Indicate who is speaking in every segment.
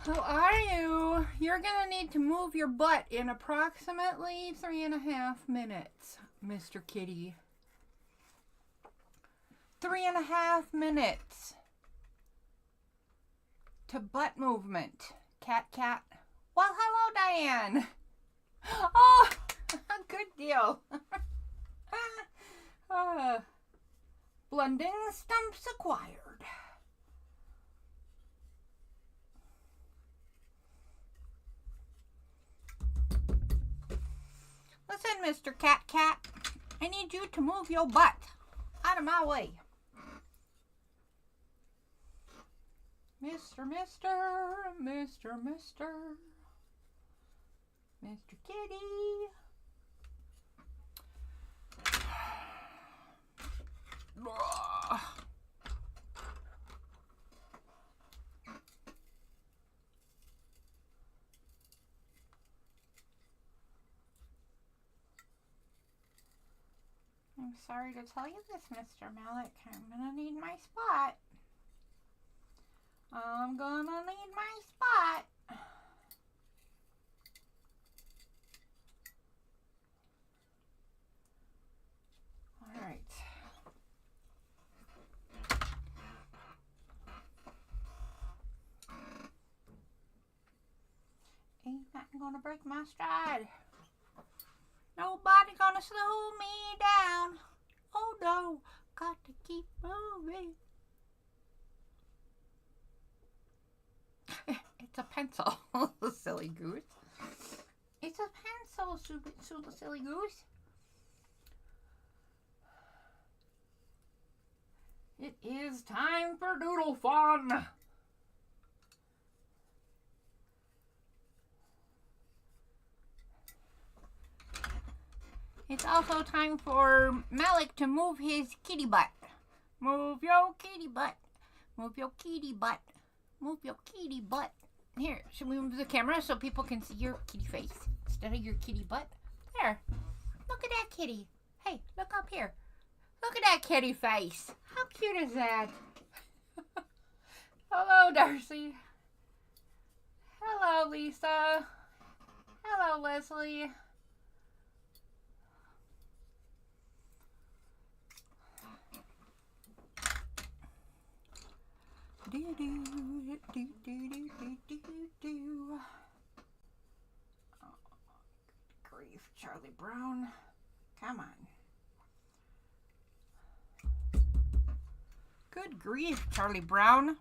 Speaker 1: Who are you? You're gonna need to move your butt in approximately 3.5 minutes, Mr. Kitty. 3.5 minutes to butt movement. Cat, cat. Well, hello, Diane. Oh, good deal. Blending stumps acquired. Listen, Mr. Cat Cat, I need you to move your butt out of my way. Mr. Kitty. I'm sorry to tell you this, Mr. Malik. I'm gonna need my spot. I'm gonna need my spot. All right. Ain't nothing gonna break my stride. Nobody gonna slow me down. Oh no, got to keep moving. It's a pencil, silly goose. It's a pencil, silly goose. It is time for doodle fun. It's also time for Malik to move his kitty butt. Move your kitty butt. Move your kitty butt. Move your kitty butt. Here, should we move the camera so people can see your kitty face instead of your kitty butt? There. Look at that kitty. Hey, look up here. Look at that kitty face. How cute is that? Hello, Darcy. Hello, Lisa. Hello, Leslie. Do do do do do do do. Oh, good grief, Charlie Brown. Come on. Good grief, Charlie Brown.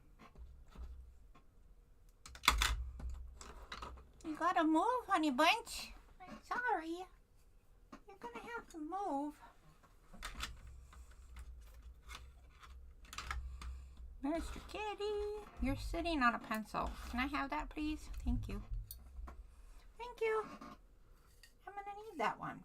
Speaker 1: You gotta move, honey bunch. I'm sorry. You're gonna have to move. Mr. Kitty, you're sitting on a pencil. Can I have that, please? Thank you. Thank you. I'm gonna need that one.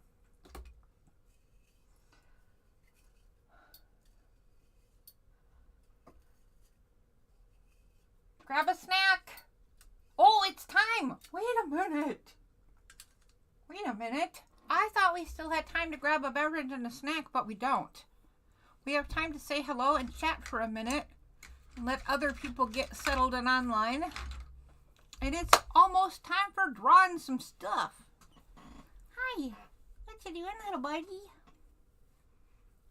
Speaker 1: Grab a snack. Oh, it's time. Wait a minute. Wait a minute. I thought we still had time to grab a beverage and a snack, but we don't. We have time to say hello and chat for a minute. Let other people get settled and online. And it's almost time for drawing some stuff. Hi. What you doing, little buddy?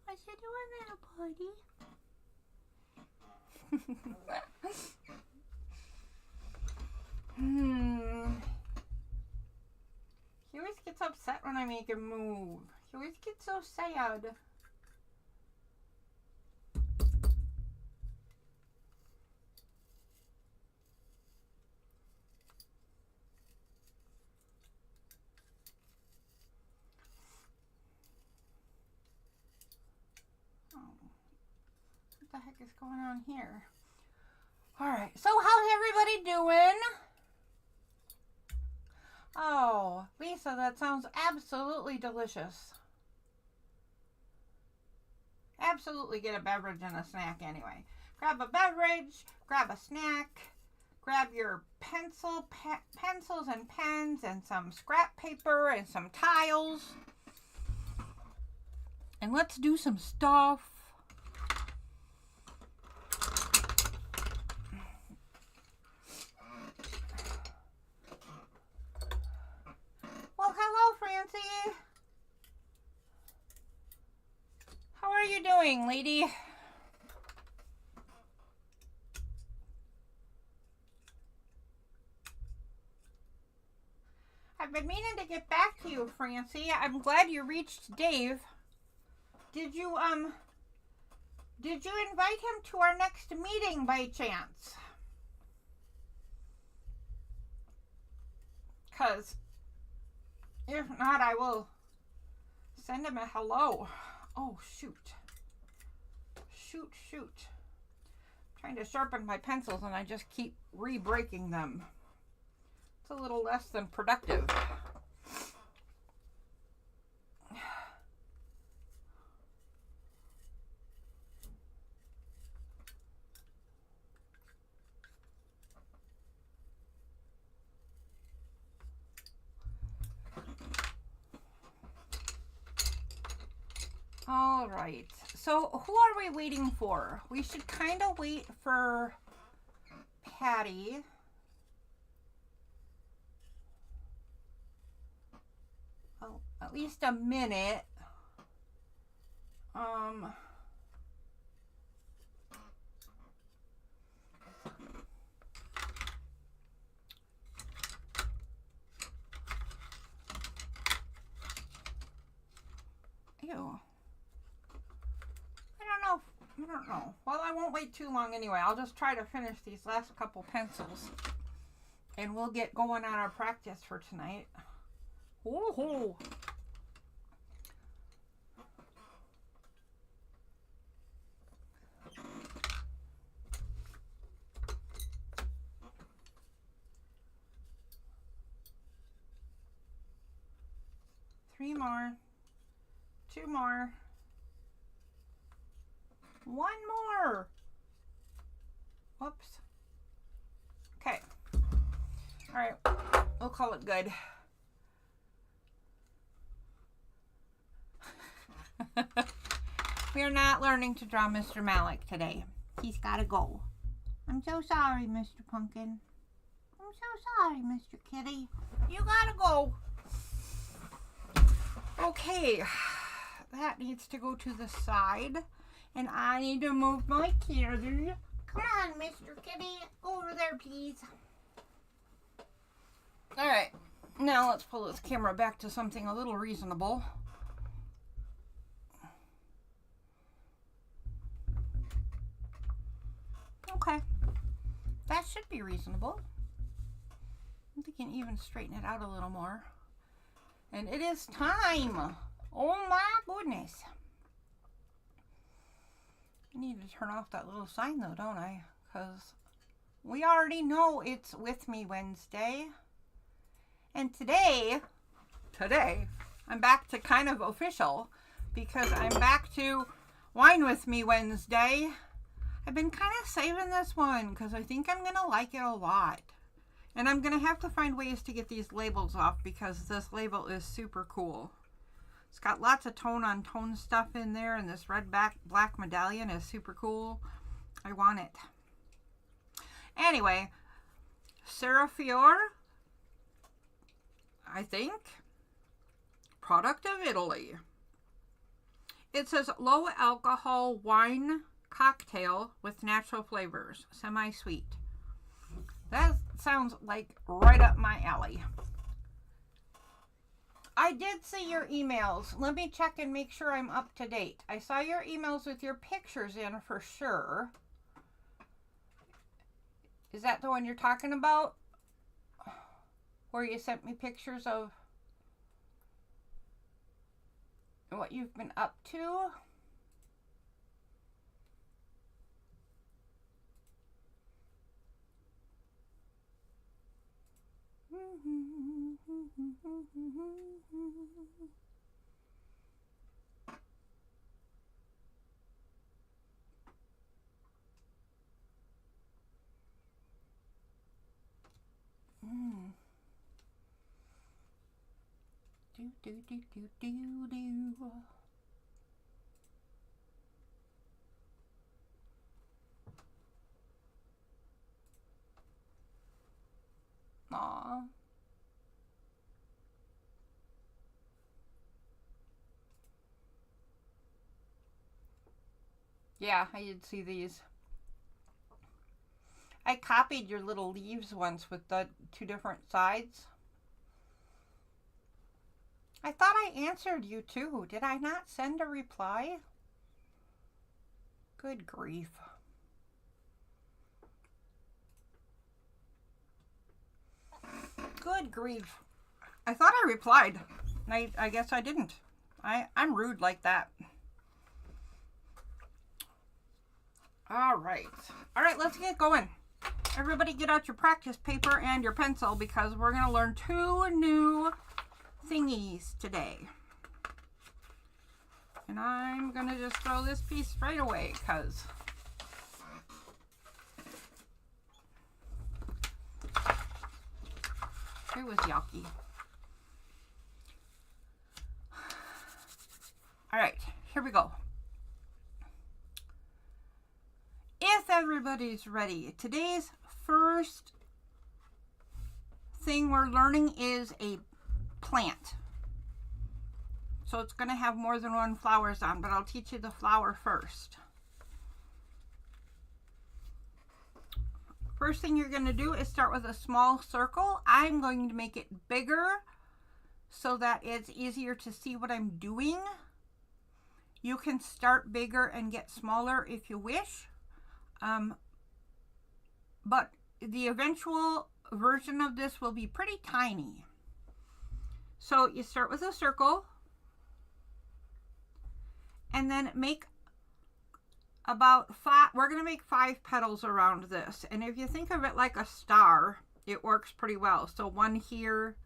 Speaker 1: What you doing, little buddy? He always gets upset when I make him move. He always gets so sad. What the heck is going on here? Alright, so how's everybody doing? Oh, Lisa, that sounds absolutely delicious. Absolutely get a beverage and a snack anyway. Grab a beverage, grab a snack, grab your pencils and pens and some scrap paper and some tiles. And let's do some stuff. doing, lady? I've been meaning to get back to you, Francie. I'm glad you reached Dave. Did you invite him to our next meeting by chance? 'Cause if not, I will send him a hello. Oh, shoot. Shoot. I'm trying to sharpen my pencils and I just keep re-breaking them. It's a little less than productive. All right. So who are we waiting for? We should kind of wait for Patty. Oh, at least a minute. Ew. I don't know. Well, I won't wait too long anyway. I'll just try to finish these last couple pencils. And we'll get going on our practice for tonight. Woohoo! Three more. Two more. One more. Whoops. Okay. All right. We'll call it good. We are not learning to draw Mr. Malik today. He's got to go. I'm so sorry, Mr. Pumpkin. I'm so sorry, Mr. Kitty. You got to go. Okay. That needs to go to the side. And I need to move my kitty. Come on, Mr. Kitty. Go over there, please. Alright. Now let's pull this camera back to something a little reasonable. Okay. That should be reasonable. We can even straighten it out a little more. And it is time. Oh my goodness. I need to turn off that little sign though, don't I? Because we already know it's With Me Wednesday. And today, I'm back to kind of official because I'm back to Wine With Me Wednesday. I've been kind of saving this one because I think I'm going to like it a lot. And I'm going to have to find ways to get these labels off because this label is super cool. It's got lots of tone on tone stuff in there, and this red black medallion is super cool. I want it. Anyway, Serafiore, I think, product of Italy. It says low alcohol wine cocktail with natural flavors, semi-sweet. That sounds like right up my alley. I did see your emails. Let me check and make sure I'm up to date. I saw your emails with your pictures in for sure. Is that the one you're talking about? Where you sent me pictures of what you've been up to? Do. Aw. Yeah, I did see these. I copied your little leaves once with the two different sides. I thought I answered you too. Did I not send a reply? Good grief. Good grief. I thought I replied. I guess I didn't. I'm rude like that. All right, let's get going. Everybody get out your practice paper and your pencil because we're going to learn 2 new thingies today. And I'm going to just throw this piece right away because it was yucky. All right, here we go. If everybody's ready, today's first thing we're learning is a plant. So it's going to have more than 1 flowers on, but I'll teach you the flower first. First thing you're going to do is start with a small circle. I'm going to make it bigger so that it's easier to see what I'm doing. You can start bigger and get smaller if you wish. But the eventual version of this will be pretty tiny. So you start with a circle and then make about 5, we're going to make 5 petals around this. And if you think of it like a star, it works pretty well. So 1 here,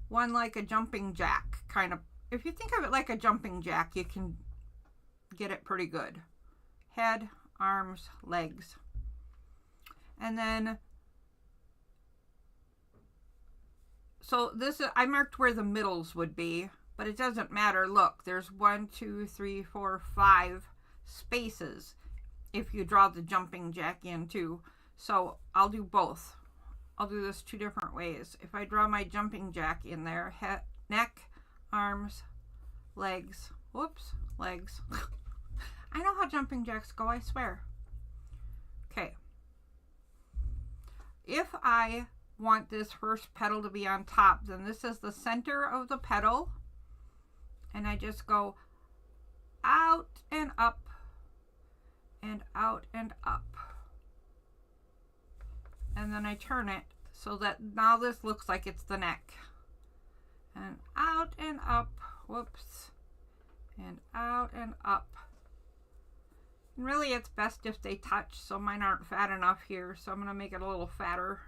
Speaker 1: 1 like a jumping jack, kind of. If you think of it like a jumping jack, you can get it pretty good. Head, arms, legs. And then, so this is, I marked where the middles would be, but it doesn't matter. Look, there's 1, 2, 3, 4, 5 spaces if you draw the jumping jack in too. So I'll do both. I'll do this 2 different ways. If I draw my jumping jack in there, head, neck, arms, legs, whoops, legs. I know how jumping jacks go, I swear. Okay. If I want this first petal to be on top, then this is the center of the petal. And I just go out and up and out and up. And then I turn it so that now this looks like it's the neck. And out and up, whoops, and out and up. And really it's best if they touch, so mine aren't fat enough here, so I'm going to make it a little fatter.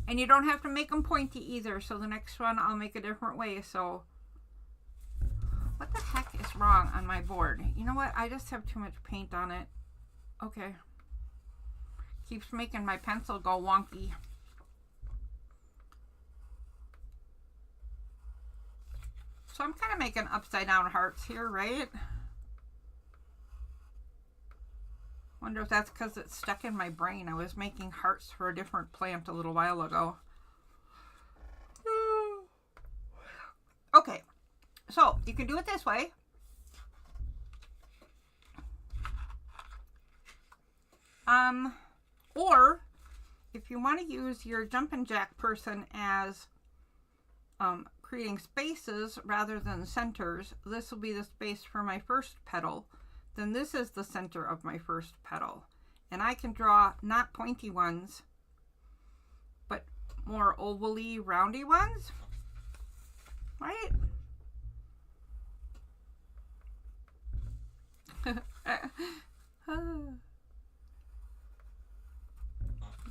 Speaker 1: And you don't have to make them pointy either, so the next one I'll make a different way. So what the heck is wrong on my board? You know what? I just have too much paint on it. Okay. Keeps making my pencil go wonky. So I'm kind of making upside down hearts here, right? Wonder if that's because it's stuck in my brain. I was making hearts for a different plant a little while ago. Okay, so you can do it this way. Or if you want to use your jumping jack person as creating spaces rather than centers, this will be the space for my first petal. Then this is the center of my first petal. And I can draw not pointy ones, but more ovally, roundy ones, right?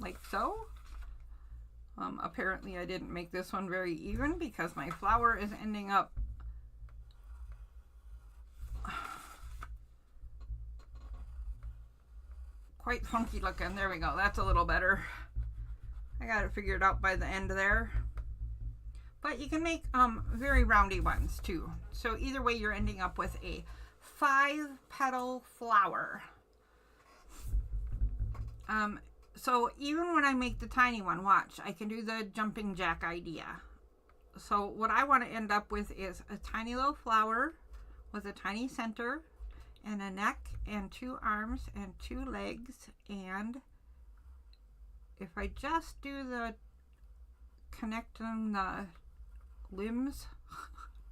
Speaker 1: Like so. Apparently I didn't make this one very even because my flower is ending up quite funky looking. There we go. That's a little better. I got it figured out by the end there. But you can make very roundy ones too. So either way you're ending up with a 5-petal flower. So even when I make the tiny one, watch, I can do the jumping jack idea. So what I want to end up with is a tiny little flower with a tiny center and a neck and 2 arms and 2 legs. And if I just do the connecting the limbs,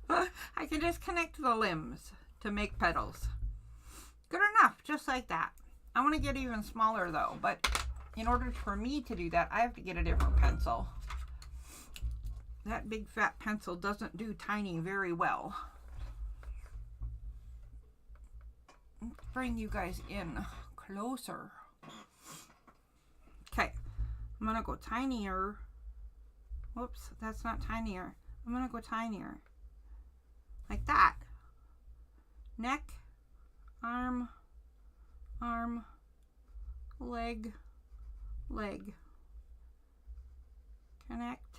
Speaker 1: I can just connect the limbs to make petals. Good enough, just like that. I want to get even smaller though, but in order for me to do that, I have to get a different pencil. That big fat pencil doesn't do tiny very well. Let's bring you guys in closer. Okay, I'm gonna go tinier. Whoops, that's not tinier. I'm gonna go tinier. Like that. Neck, arm, arm, leg, leg. Connect,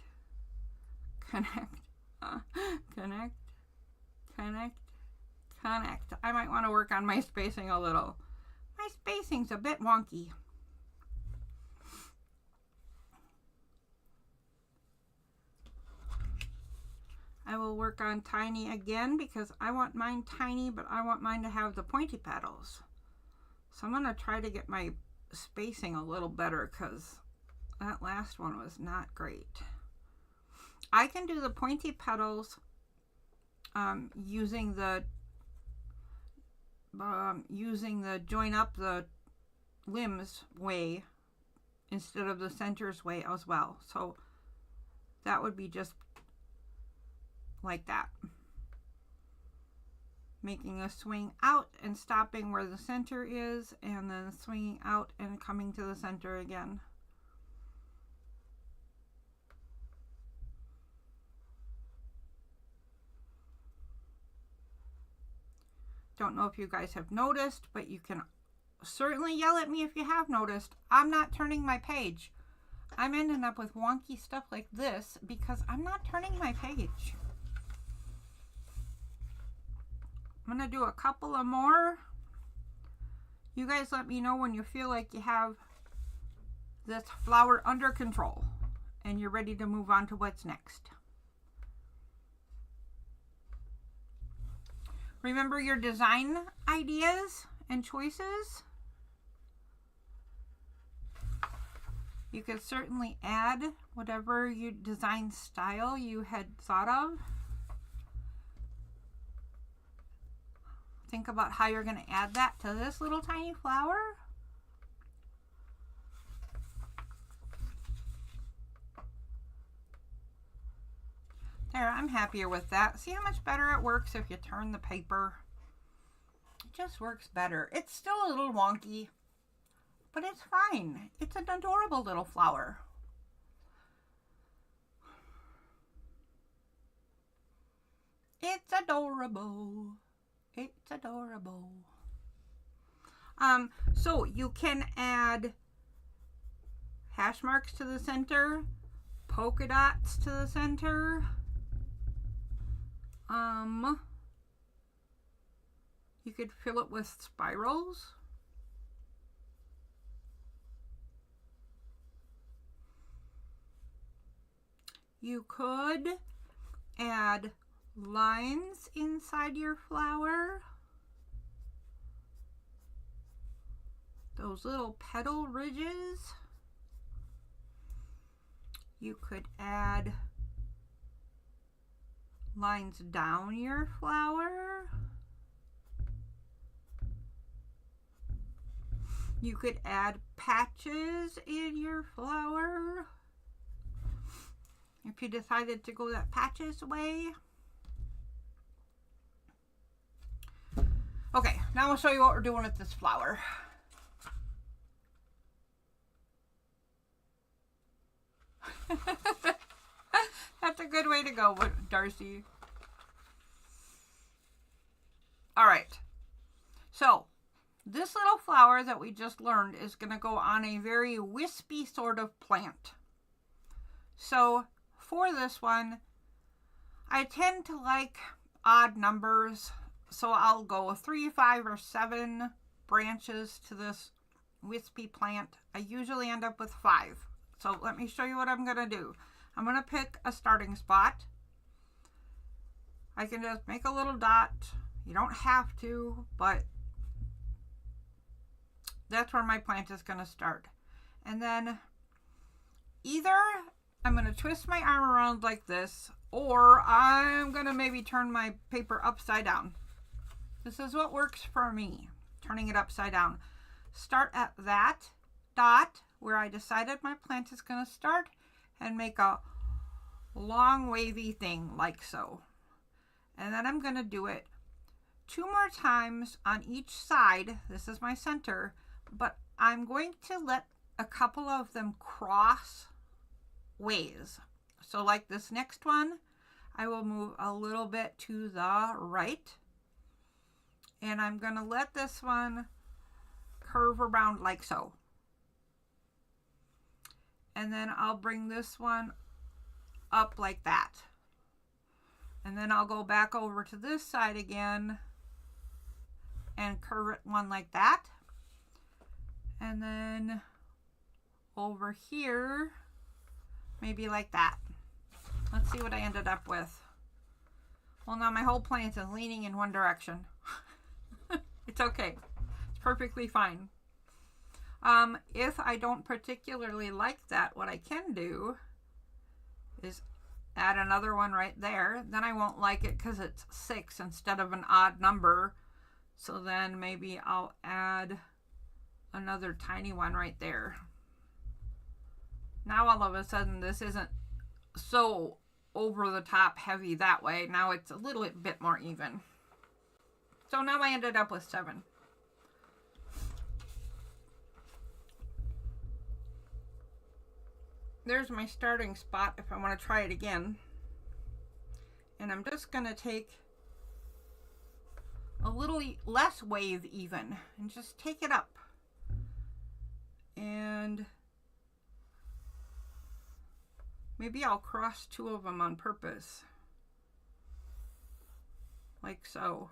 Speaker 1: connect, connect, connect, connect. I might want to work on my spacing a little. My spacing's a bit wonky. I will work on tiny again because I want mine tiny, but I want mine to have the pointy petals. So I'm going to try to get my spacing a little better because that last one was not great. I can do the pointy petals using the join up the limbs way instead of the centers way as well. So that would be just like that. Making a swing out and stopping where the center is, and then swinging out and coming to the center again. Don't know if you guys have noticed, but you can certainly yell at me if you have noticed. I'm not turning my page. I'm ending up with wonky stuff like this because I'm not turning my page. I'm going to do a couple of more. You guys let me know when you feel like you have this flower under control and you're ready to move on to what's next. Remember your design ideas and choices. You could certainly add whatever your design style you had thought of. Think about how you're going to add that to this little tiny flower. There, I'm happier with that. See how much better it works if you turn the paper? It just works better. It's still a little wonky, but it's fine. It's an adorable little flower. It's adorable. It's adorable. So you can add hash marks to the center, polka dots to the center. You could fill it with spirals. You could add lines inside your flower. Those little petal ridges. You could add lines down your flower. You could add patches in your flower if you decided to go that patches way. Okay, now I'll show you what we're doing with this flower. That's a good way to go, Darcy. All right. So, this little flower that we just learned is going to go on a very wispy sort of plant. So, for this one, I tend to like odd numbers. So, I'll go 3, 5, or 7 branches to this wispy plant. I usually end up with 5. So, let me show you what I'm going to do. I'm going to pick a starting spot. I can just make a little dot You don't have to, but that's where my plant is going to start. And then either I'm going to twist my arm around like this, or I'm going to maybe turn my paper upside down. This is what works for me, turning it upside down. Start at that dot where I decided my plant is going to start and make a long wavy thing like so. And then I'm going to do it 2 more times on each side. This is my center, but I'm going to let a couple of them cross ways. So like this next one, I will move a little bit to the right, and I'm going to let this one curve around like so. And then I'll bring this one up like that. And then I'll go back over to this side again and curve it one like that. And then over here, maybe like that. Let's see what I ended up with. Well, now my whole plant is leaning in one direction. It's okay. It's perfectly fine. If I don't particularly like that, what I can do is add another one right there. Then I won't like it because it's 6 instead of an odd number. So then maybe I'll add another tiny one right there. Now all of a sudden this isn't so over the top heavy that way. Now it's a little bit more even. So now I ended up with 7. There's my starting spot if I want to try it again. And I'm just going to take a little less wave even and just take it up. And maybe I'll cross 2 of them on purpose. Like so.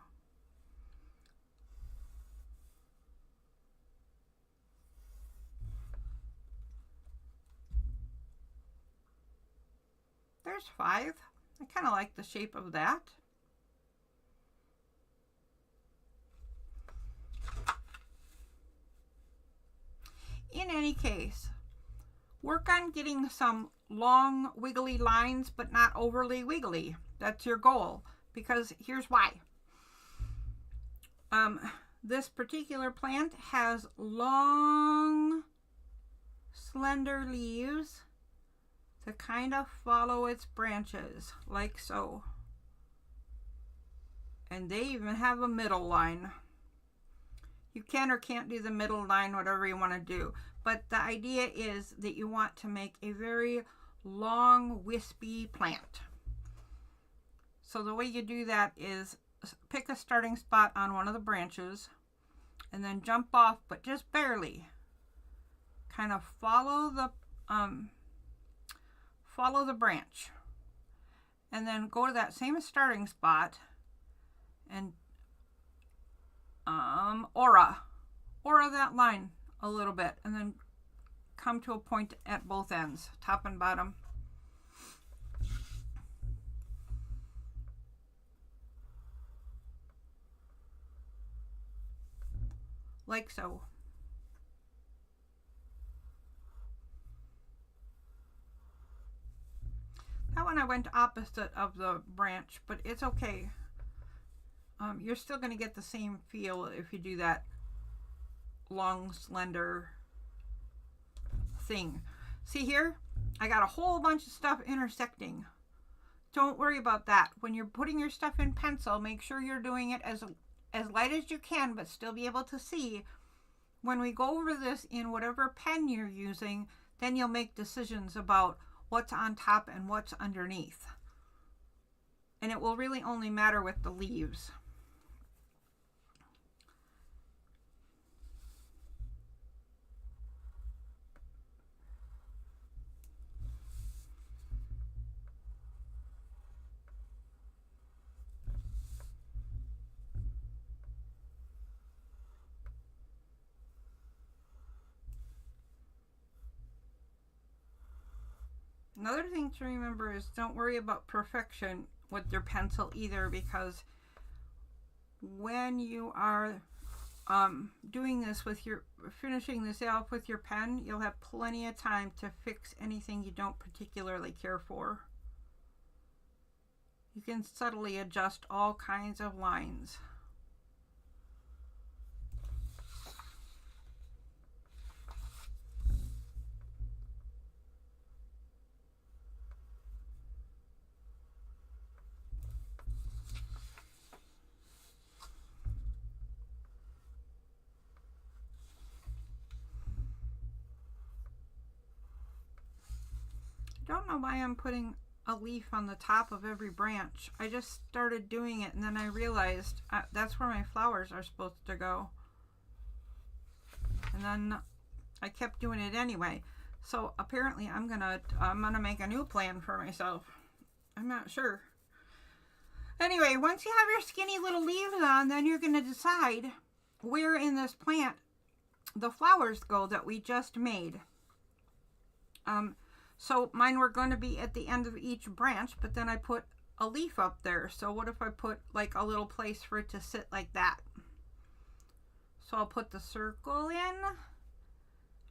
Speaker 1: There's 5. I kind of like the shape of that. In any case, work on getting some long wiggly lines, but not overly wiggly. That's your goal, because here's why. This particular plant has long, slender leaves to kind of follow its branches, like so. And they even have a middle line. You can or can't do the middle line, whatever you want to do. But the idea is that you want to make a very long, wispy plant. So the way you do that is pick a starting spot on one of the branches and then jump off, but just barely. Kind of follow the branch. And then go to that same starting spot and aura that line a little bit, and then come to a point at both ends, top and bottom. Like so. That one I went opposite of the branch, but it's okay. You're still going to get the same feel if you do that long, slender thing. See here? I got a whole bunch of stuff intersecting. Don't worry about that. When you're putting your stuff in pencil, make sure you're doing it as light as you can, but still be able to see. When we go over this in whatever pen you're using, then you'll make decisions about what's on top and what's underneath. And it will really only matter with the leaves. Another thing to remember is don't worry about perfection with your pencil either, because when you are doing this with your, finishing this off with your pen, you'll have plenty of time to fix anything you don't particularly care for. You can subtly adjust all kinds of lines. I don't know why I'm putting a leaf on the top of every branch. I just started doing it and then I realized that's where my flowers are supposed to go. And then I kept doing it anyway. So apparently I'm gonna make a new plan for myself. I'm not sure. Anyway, once you have your skinny little leaves on, then you're gonna decide where in this plant the flowers go that we just made. So mine were going to be at the end of each branch, but then I put a leaf up there. So what if I put like a little place for it to sit like that? So I'll put the circle in,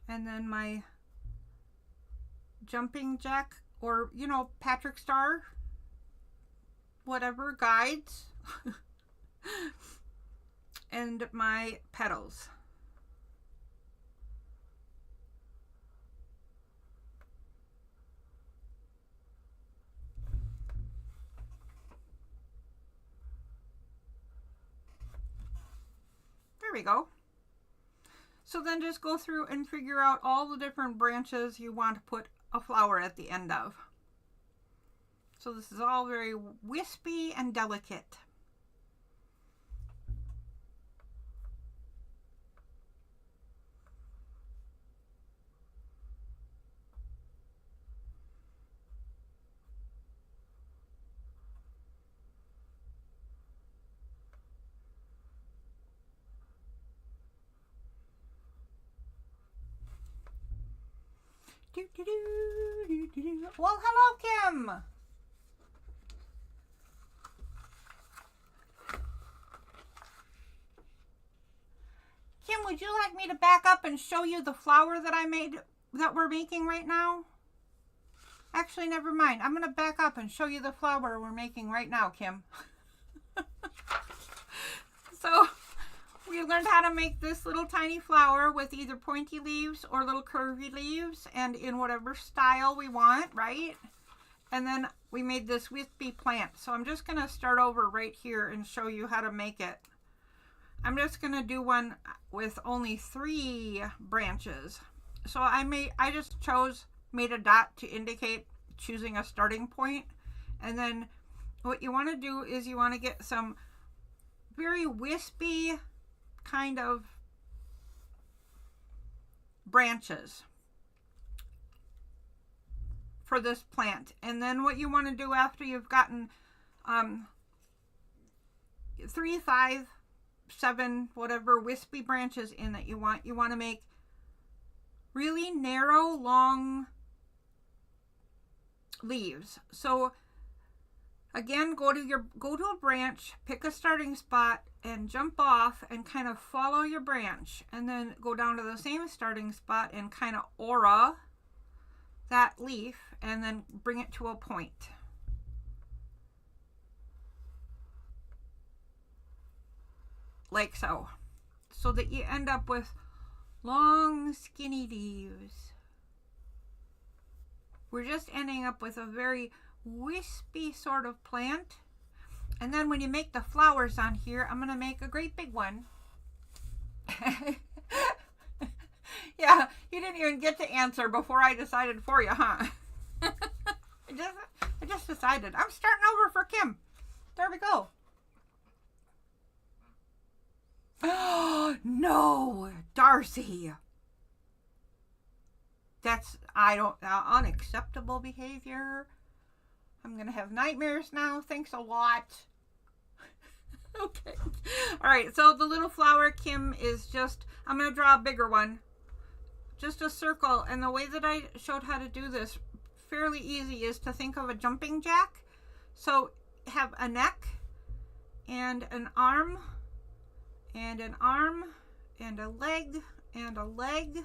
Speaker 1: and then my jumping jack, or, you know, Patrick Star, whatever, guides, and my petals. There we go. So then just go through and figure out all the different branches you want to put a flower at the end of. So this is all very wispy and delicate. Well, hello, Kim. Kim, would you like me to back up and show you the flower that I made, that we're making right now? Actually, never mind. I'm going to back up and show you the flower we're making right now, Kim. So we learned how to make this little tiny flower with either pointy leaves or little curvy leaves, and in whatever style we want, right? And then we made this wispy plant. So I'm just going to start over right here and show you how to make it. I'm just going to do one with only 3 branches. So I just made a dot to indicate choosing a starting point. And then what you want to do is you want to get some very wispy kind of branches for this plant. And then what you want to do after you've gotten 3, 5, 7, whatever wispy branches in that you want to make really narrow, long leaves. So again, go to a branch, pick a starting spot, and jump off and kind of follow your branch, and then go down to the same starting spot and kind of aura that leaf, and then bring it to a point. Like so. So that you end up with long, skinny leaves. We're just ending up with a very wispy sort of plant. And then when you make the flowers on here, I'm going to make a great big one. Yeah, you didn't even get to answer before I decided for you, huh? I just decided. I'm starting over for Kim. There we go. Oh, no, Darcy. That's, unacceptable behavior. I'm going to have nightmares now. Thanks a lot. Okay. All right. So the little flower, Kim, is just, I'm going to draw a bigger one. Just a circle. And the way that I showed how to do this, fairly easy, is to think of a jumping jack. So have a neck and an arm and an arm and a leg and a leg.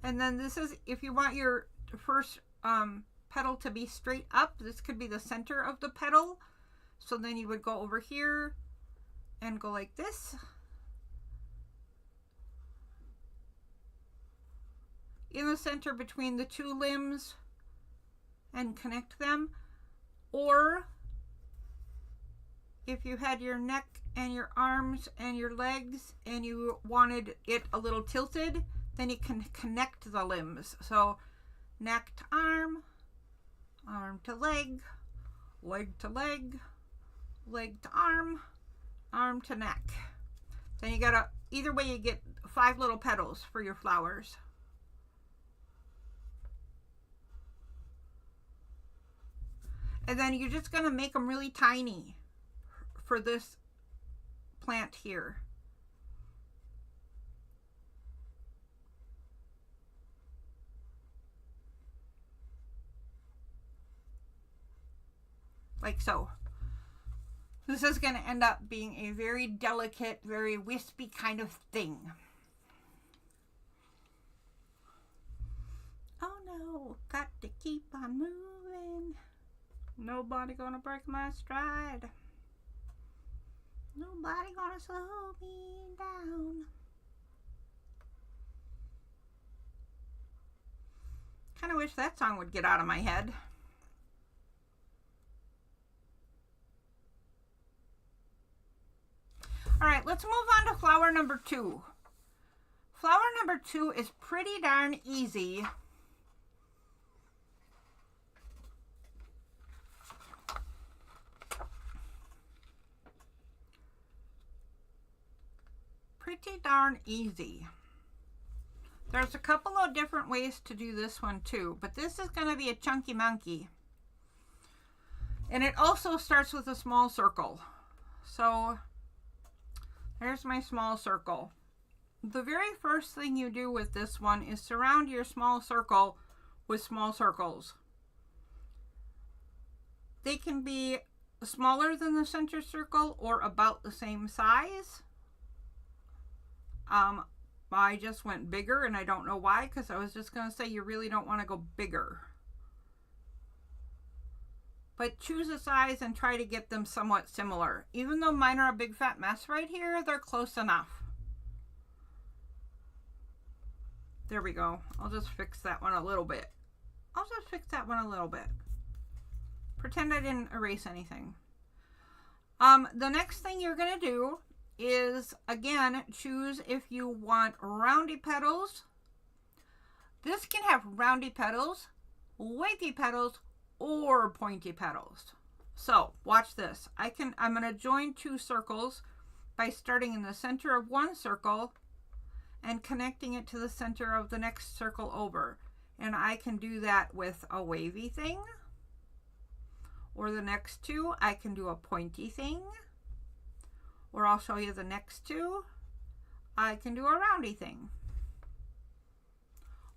Speaker 1: And then this is, if you want your first petal to be straight up, this could be the center of the petal. So then you would go over here and go like this. In the center between the two limbs and connect them. Or if you had your neck and your arms and your legs and you wanted it a little tilted, then you can connect the limbs. So neck to arm, arm to leg, leg to leg, leg to arm, arm to neck. Then you gotta, either way you get 5 little petals for your flowers. And then you're just gonna make them really tiny for this plant here. Like so. This is going to end up being a very delicate, very wispy kind of thing. Oh no, got to keep on moving. Nobody gonna break my stride. Nobody gonna slow me down. Kind of wish that song would get out of my head. All right, let's move on to flower number 2. Flower number 2 is pretty darn easy. Pretty darn easy. There's a couple of different ways to do this one too, but this is going to be a chunky monkey. And it also starts with a small circle. So there's my small circle. The very first thing you do with this one is surround your small circle with small circles. They can be smaller than the center circle or about the same size. I just went bigger, and I don't know why, because I was just going to say you really don't want to go bigger. But choose a size and try to get them somewhat similar. Even though mine are a big fat mess right here, they're close enough. There we go. I'll just fix that one a little bit. Pretend I didn't erase anything. The next thing you're going to do is, again, choose if you want roundy petals. This can have roundy petals, wavy petals, or pointy petals. So watch this. I'm going to join 2 circles by starting in the center of one circle and connecting it to the center of the next circle over. And I can do that with a wavy thing, or the next 2 I can do a pointy thing, or I'll show you the next 2 I can do a roundy thing.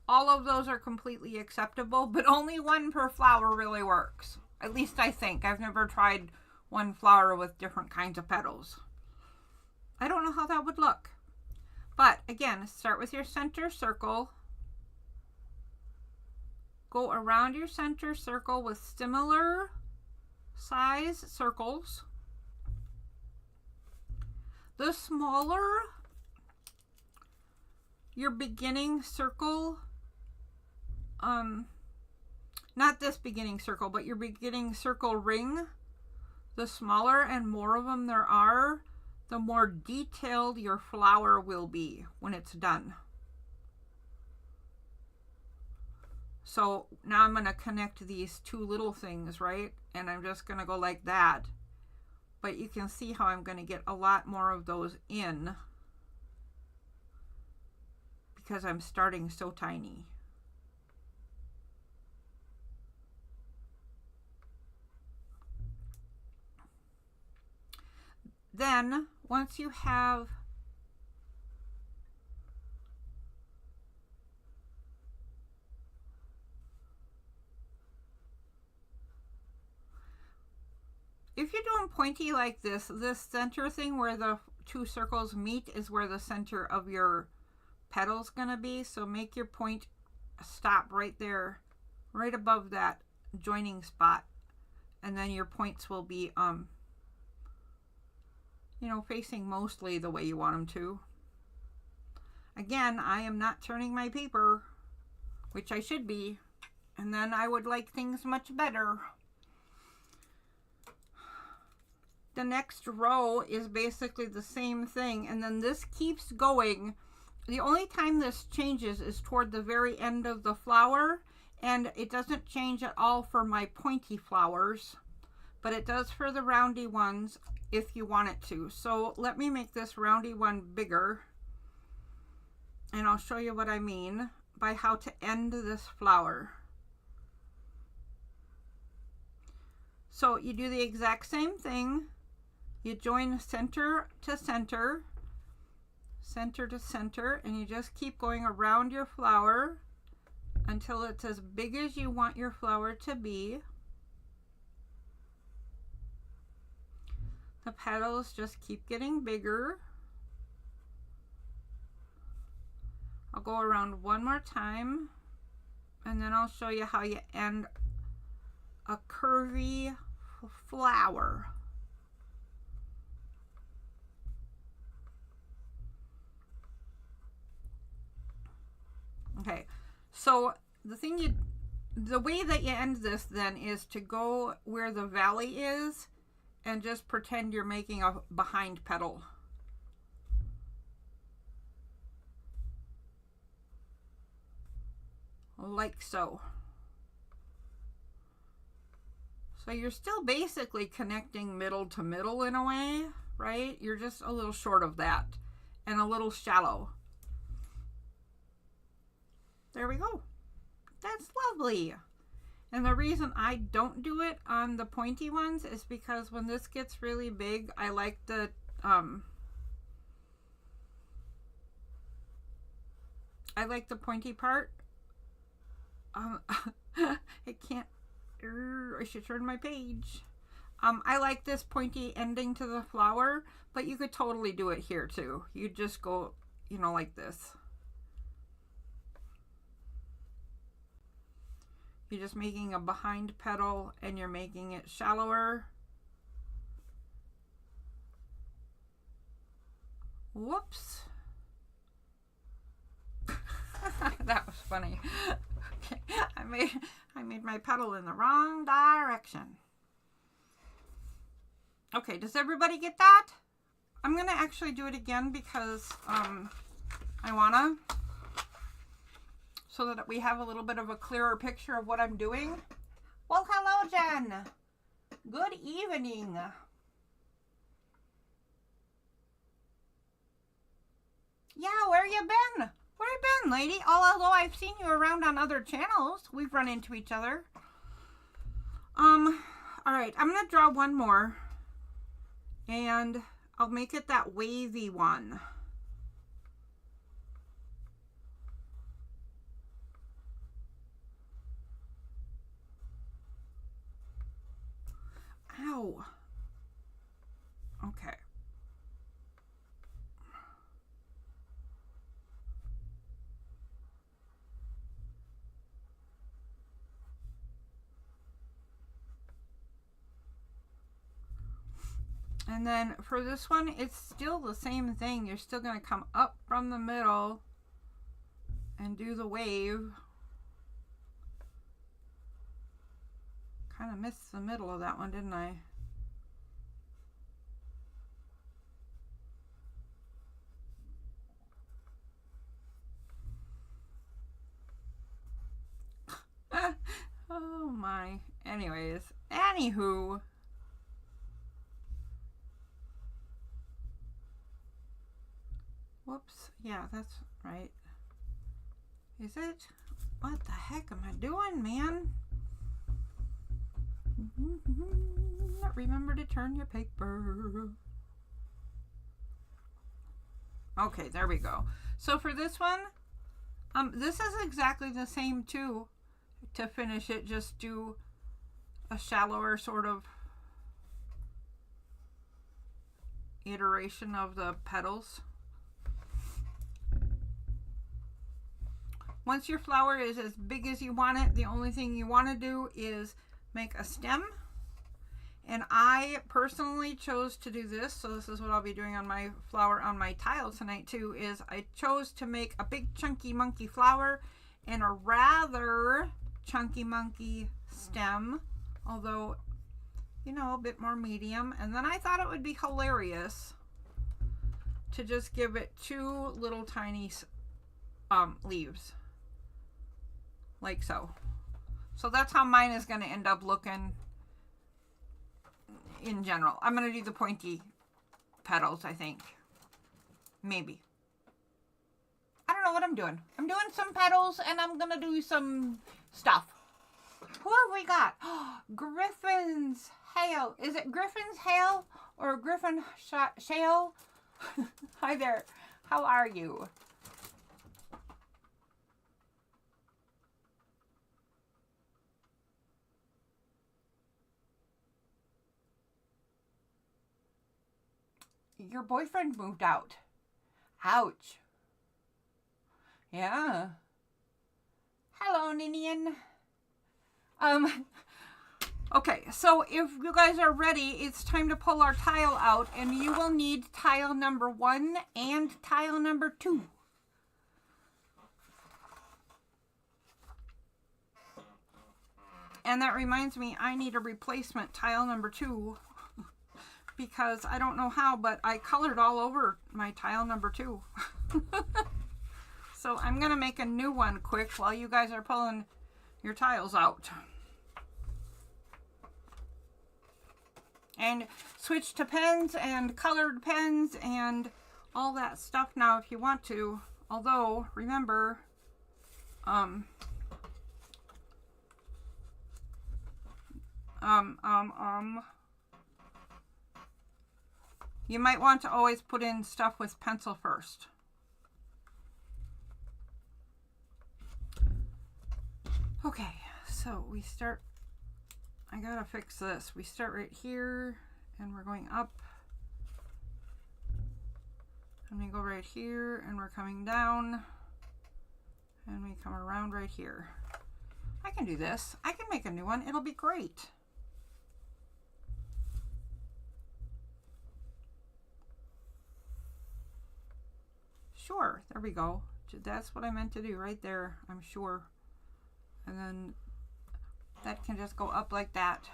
Speaker 1: All of those are completely acceptable, but only one per flower really works. At least I think. I've never tried one flower with different kinds of petals. I don't know how that would look. But again, start with your center circle. Go around your center circle with similar size circles. The smaller your beginning circle, not this beginning circle, but your beginning circle ring, the smaller and more of them there are, the more detailed your flower will be when it's done. So now I'm going to connect these 2 little things, right? And I'm just going to go like that. But you can see how I'm going to get a lot more of those in because I'm starting so tiny. Then, once you have if you're doing pointy like this center thing where the two circles meet is where the center of your petal's gonna be. So make your point stop right there, right above that joining spot, and then your points will be you know, facing mostly the way you want them to. Again, I am not turning my paper, which I should be, and then I would like things much better. The next row is basically the same thing, and then this keeps going. The only time this changes is toward the very end of the flower, and it doesn't change at all for my pointy flowers, but it does for the roundy ones if you want it to. So let me make this roundy one bigger, and I'll show you what I mean by how to end this flower. So you do the exact same thing. You join center to center, center to center, and you just keep going around your flower until it's as big as you want your flower to be. The petals just keep getting bigger. I'll go around one more time, and then I'll show you how you end a curvy flower. Okay, so the way that you end this then is to go where the valley is and just pretend you're making a behind petal. Like so. So you're still basically connecting middle to middle in a way, right? You're just a little short of that and a little shallow. There we go. That's lovely. And the reason I don't do it on the pointy ones is because when this gets really big, I like the pointy part. It can't. I should turn my page. I like this pointy ending to the flower, but you could totally do it here too. You just go, you know, like this. You're just making a behind petal and you're making it shallower. Whoops. That was funny. Okay. I made my petal in the wrong direction. Okay, does everybody get that? I'm gonna actually do it again because I wanna, so that we have a little bit of a clearer picture of what I'm doing. Well, hello, Jen. Good evening. Yeah, where you been? Where you been, lady? Although I've seen you around on other channels. We've run into each other. All right, I'm gonna draw one more, and I'll make it that wavy one. Ow. Okay. And then for this one, it's still the same thing. You're still going to come up from the middle and do the wave. Kind of missed the middle of that one, didn't I? Oh my. Anyways, anywho. Whoops. Yeah, that's right. Is it? What the heck am I doing, man? Remember to turn your paper. Okay, there we go. So for this one, this is exactly the same too. To finish it, just do a shallower sort of iteration of the petals. Once your flower is as big as you want it, the only thing you want to do is make a stem. And I personally chose to do this, so this is what I'll be doing on my flower on my tile tonight too, is I chose to make a big chunky monkey flower and a rather chunky monkey stem, although, you know, a bit more medium. And then I thought it would be hilarious to just give it 2 little tiny leaves, like so. So that's how mine is going to end up looking in general. I'm going to do the pointy petals, I think. Maybe. I don't know what I'm doing. I'm doing some petals and I'm going to do some stuff. Who have we got? Griffin's Hail. Is it Griffin's Hail or Griffin Shale? Hi there. How are you? Your boyfriend moved out. Ouch. Yeah. Hello, Ninian. Okay, so if you guys are ready, it's time to pull our tile out, and you will need tile number 1 and tile number 2. And that reminds me, I need a replacement tile number 2 because I don't know how, but I colored all over my tile number 2. So I'm going to make a new one quick while you guys are pulling your tiles out. And switch to pens and colored pens and all that stuff now if you want to. Although, remember, you might want to always put in stuff with pencil first. Okay, so we start, I gotta fix this. We start right here and we're going up. And we go right here and we're coming down. And we come around right here. I can do this. I can make a new one. It'll be great. Sure, there we go. That's what I meant to do right there, I'm sure. And then that can just go up like that.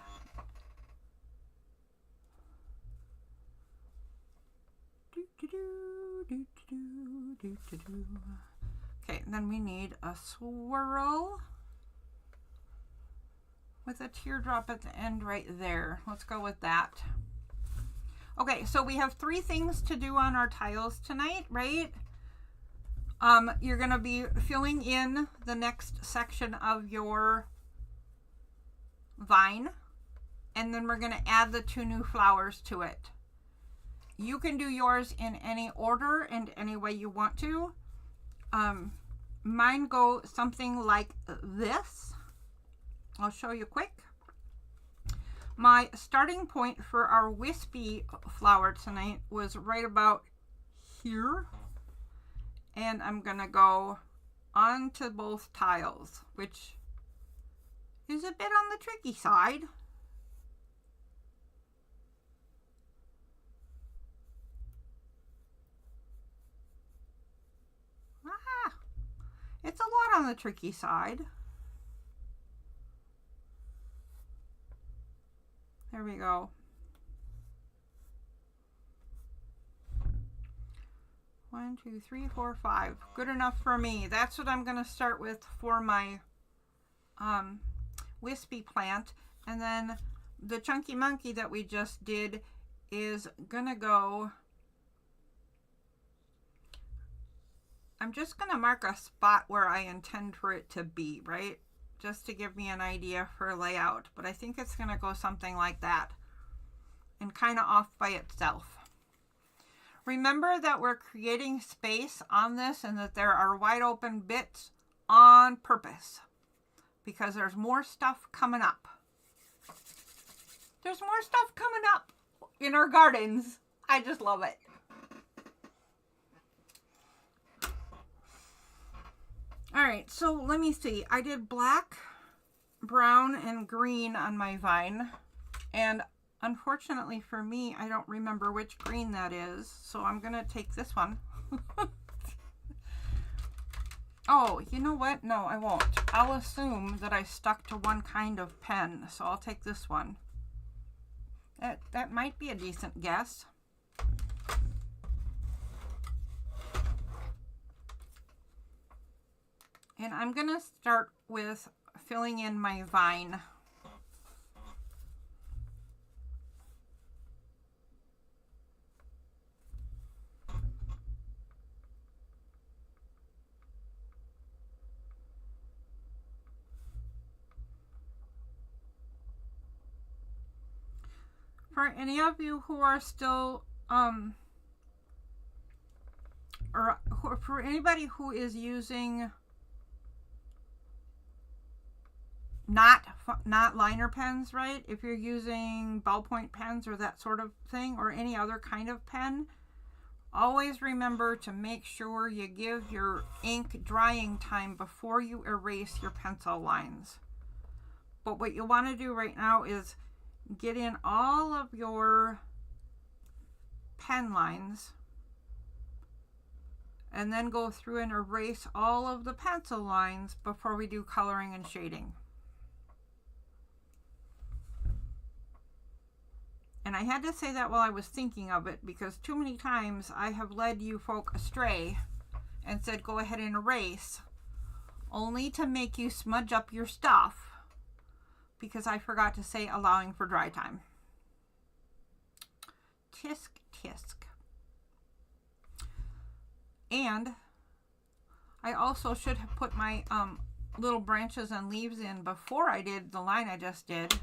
Speaker 1: Okay, then we need a swirl with a teardrop at the end right there. Let's go with that. Okay, so we have 3 things to do on our tiles tonight, right? You're going to be filling in the next section of your vine, and then we're going to add the 2 new flowers to it. You can do yours in any order and any way you want to. Mine go something like this. I'll show you quick. My starting point for our wispy flower tonight was right about here. And I'm going to go onto both tiles, which is a bit on the tricky side. It's a lot on the tricky side. There we go. 1, 2, 3, 4, 5. Good enough for me. That's what I'm going to start with for my wispy plant. And then the chunky monkey that we just did is going to go... I'm just going to mark a spot where I intend for it to be, right? Just to give me an idea for layout. But I think it's going to go something like that. And kind of off by itself. Remember that we're creating space on this and that there are wide open bits on purpose. Because there's more stuff coming up. There's more stuff coming up in our gardens. I just love it. All right, so let me see. I did black, brown, and green on my vine. And unfortunately for me, I don't remember which green that is. So I'm going to take this one. Oh, you know what? No, I won't. I'll assume that I stuck to one kind of pen. So I'll take this one. That might be a decent guess. And I'm going to start with filling in my vine. For any of you who are still, or for anybody who is using not liner pens, right? If you're using ballpoint pens or that sort of thing, or any other kind of pen, always remember to make sure you give your ink drying time before you erase your pencil lines. But what you want to do right now is get in all of your pen lines and then go through and erase all of the pencil lines before we do coloring and shading. And I had to say that while I was thinking of it, because too many times I have led you folk astray and said go ahead and erase, only to make you smudge up your stuff because I forgot to say allowing for dry time. Tisk, tisk. And I also should have put my little branches and leaves in before I did the line I just did,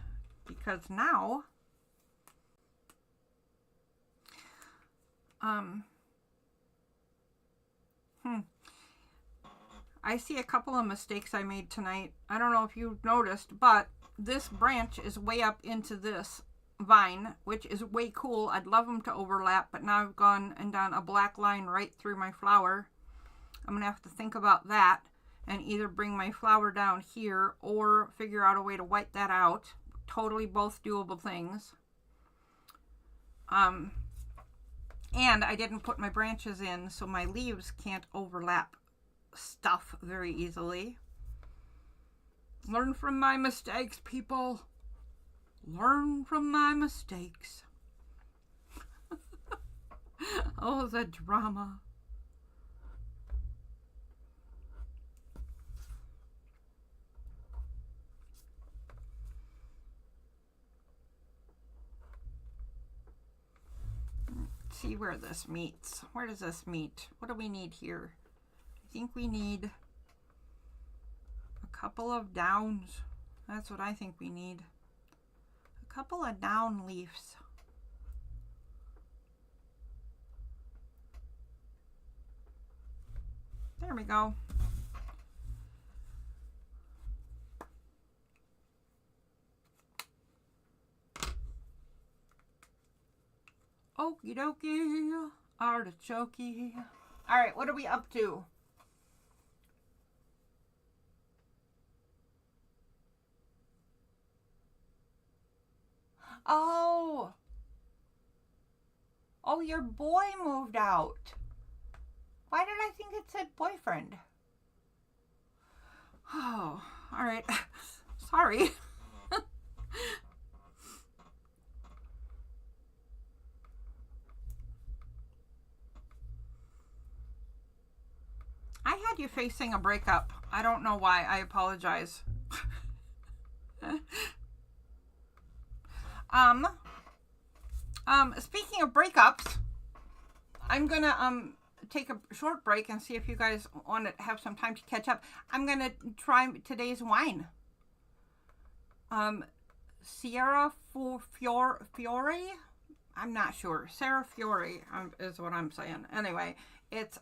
Speaker 1: because now I see a couple of mistakes I made tonight. I don't know if you noticed, but this branch is way up into this vine, which is way cool. I'd love them to overlap, but now I've gone and done a black line right through my flower. I'm gonna have to think about that and either bring my flower down here or figure out a way to wipe that out. Totally both doable things. And I didn't put my branches in, so my leaves can't overlap stuff very easily. Learn from my mistakes, people. Learn from my mistakes. Oh, the drama. Let's see where this meets. Where does this meet? What do we need here? I think we need a couple of downs. That's what I think we need. A couple of down leaves. There we go. Okie dokie, artichokey. All right, what are we up to? Oh, your boy moved out. Why did I think it said boyfriend? Oh, all right. Sorry. I had you facing a breakup. I don't know why. I apologize. Speaking of breakups, I'm gonna take a short break and see if you guys want to have some time to catch up. I'm gonna try today's wine. Sierra Fiore. I'm not sure. Sarah Fiore is what I'm saying. Anyway, it's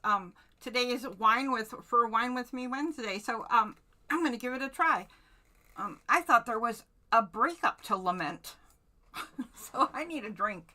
Speaker 1: today's Wine with Me Wednesday. So I'm gonna give it a try. I thought there was a breakup to lament. So I need a drink.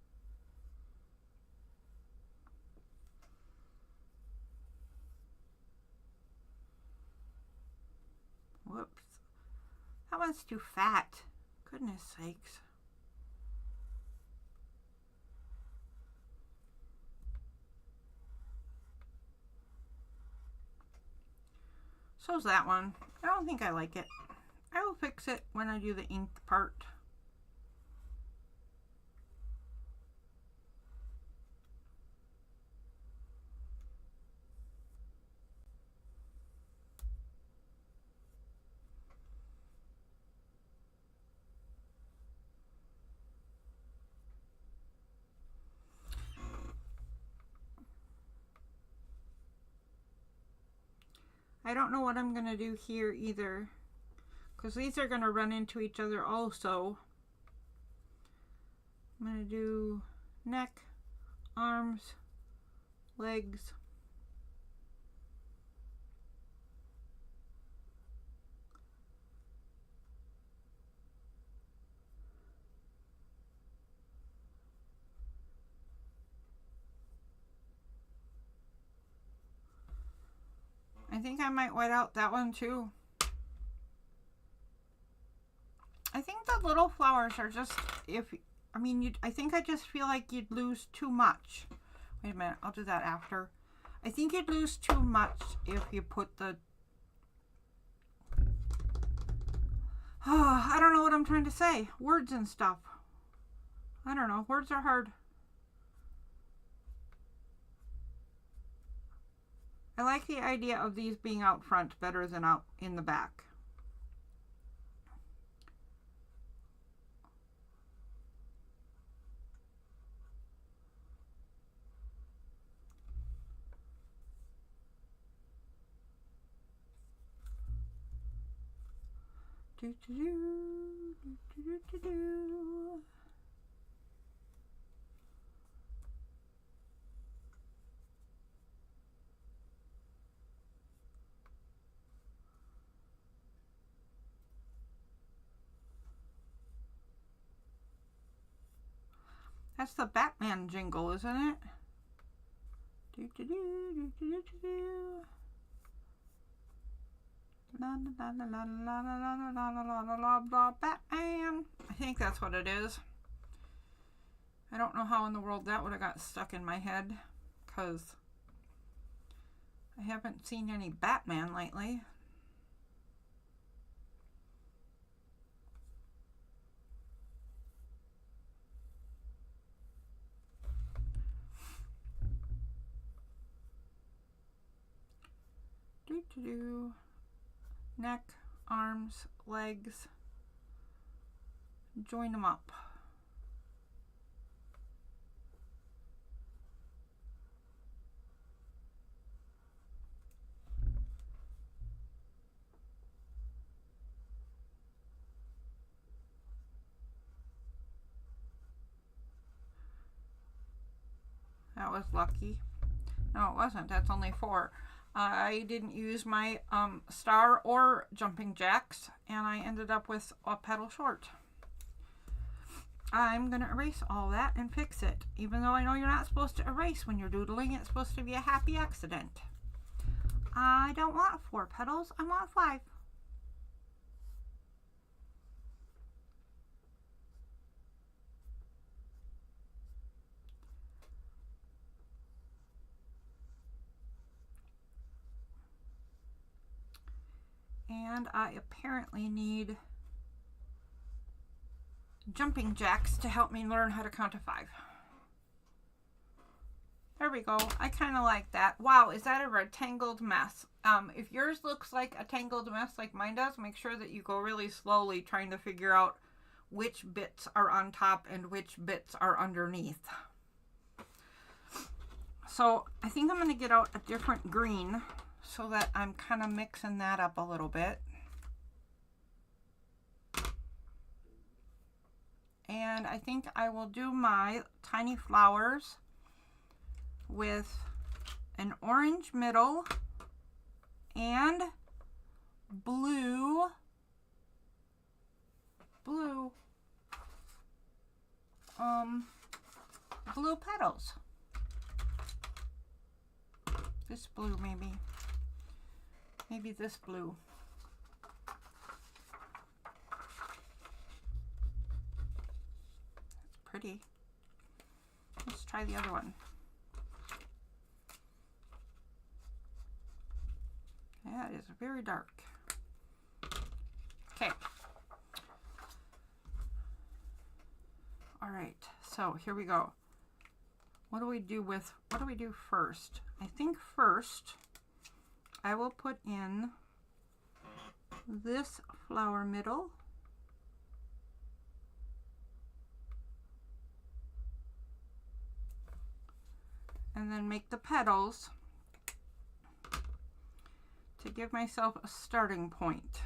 Speaker 1: That one's too fat. Goodness sakes. So's that one. I don't think I like it. I will fix it when I do the ink part. I don't know what I'm going to do here either, because these are going to run into each other also. I'm going to do neck, arms, legs. I think I might white out that one too. I think the little flowers are just, I think I just feel like you'd lose too much. Wait a minute, I'll do that after. I think you'd lose too much if you put the, I don't know what I'm trying to say. Words and stuff. I don't know, words are hard. I like the idea of these being out front better than out in the back. Do, do, do, do, do, do, do. That's the Batman jingle, isn't it? Do, do, do, do, do, do, do. La la la la la la la la la la la la Batman. I think that's what it is. I don't know how in the world that would have got stuck in my head, because I haven't seen any Batman lately. Do do do. Neck, arms, legs. Join them up. That was lucky. No, it wasn't. That's only 4. I didn't use my star or jumping jacks, and I ended up with a petal short. I'm going to erase all that and fix it, even though I know you're not supposed to erase when you're doodling. It's supposed to be a happy accident. I don't want 4 petals. I want 5. And I apparently need jumping jacks to help me learn how to count to 5. There we go. I kind of like that. Wow, is that a rectangled mess? If yours looks like a tangled mess like mine does, make sure that you go really slowly trying to figure out which bits are on top and which bits are underneath. So I think I'm going to get out a different green so that I'm kind of mixing that up a little bit. And I think I will do my tiny flowers with an orange middle and blue petals. This blue maybe this blue. pretty. Let's try the other one. Yeah, it is very dark. Okay. All right, so here we go. What do we do first? I think first I will put in this flower middle. And then make the petals to give myself a starting point.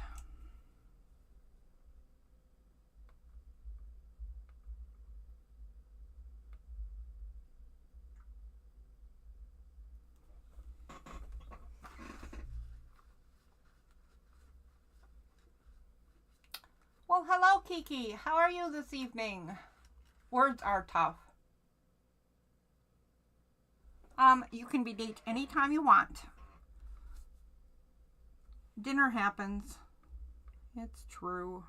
Speaker 1: Well, hello, Kiki. How are you this evening? Words are tough. You can be late anytime you want. Dinner happens. It's true.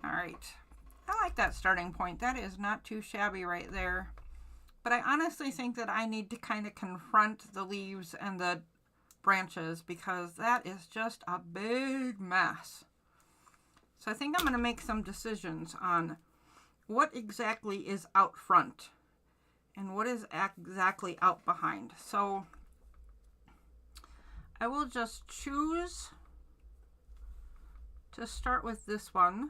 Speaker 1: All right. I like that starting point. That is not too shabby right there. But I honestly think that I need to kind of confront the leaves and the branches because that is just a big mess. So I think I'm going to make some decisions on what exactly is out front and what is exactly out behind. So I will just choose to start with this one.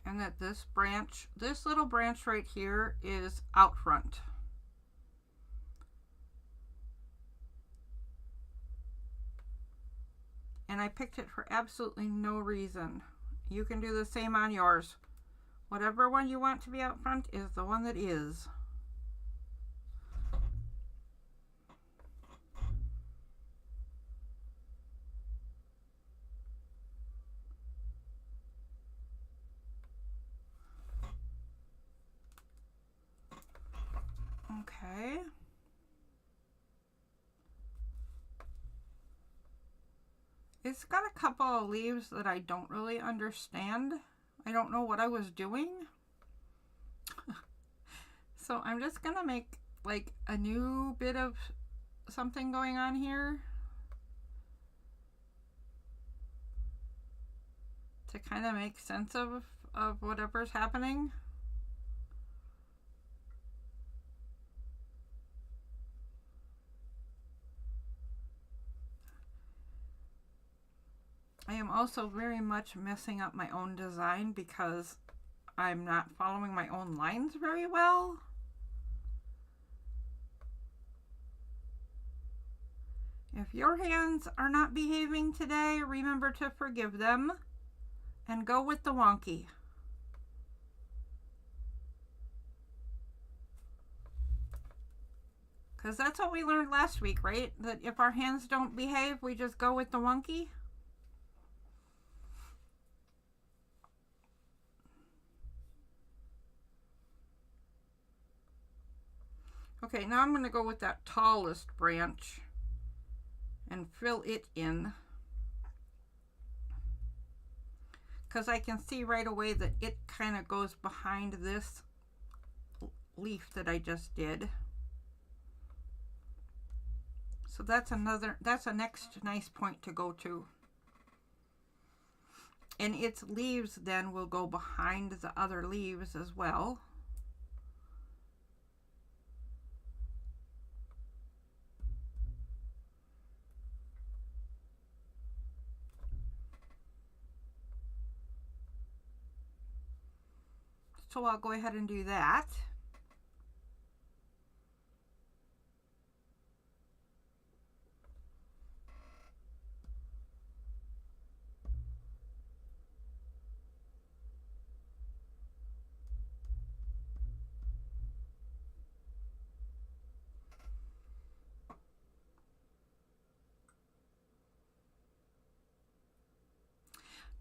Speaker 1: And that this little branch right here is out front. And I picked it for absolutely no reason. You can do the same on yours. Whatever one you want to be out front is the one that is. Okay. It's got a couple of leaves that I don't really understand. I don't know what I was doing. So I'm just gonna make like a new bit of something going on here to kind of make sense of whatever's happening. I am also very much messing up my own design because I'm not following my own lines very well. If your hands are not behaving today, remember to forgive them and go with the wonky. Because that's what we learned last week, right? That if our hands don't behave, we just go with the wonky. Okay, now I'm going to go with that tallest branch and fill it in. Because I can see right away that it kind of goes behind this leaf that I just did. So that's a next nice point to go to. And its leaves then will go behind the other leaves as well. So I'll go ahead and do that.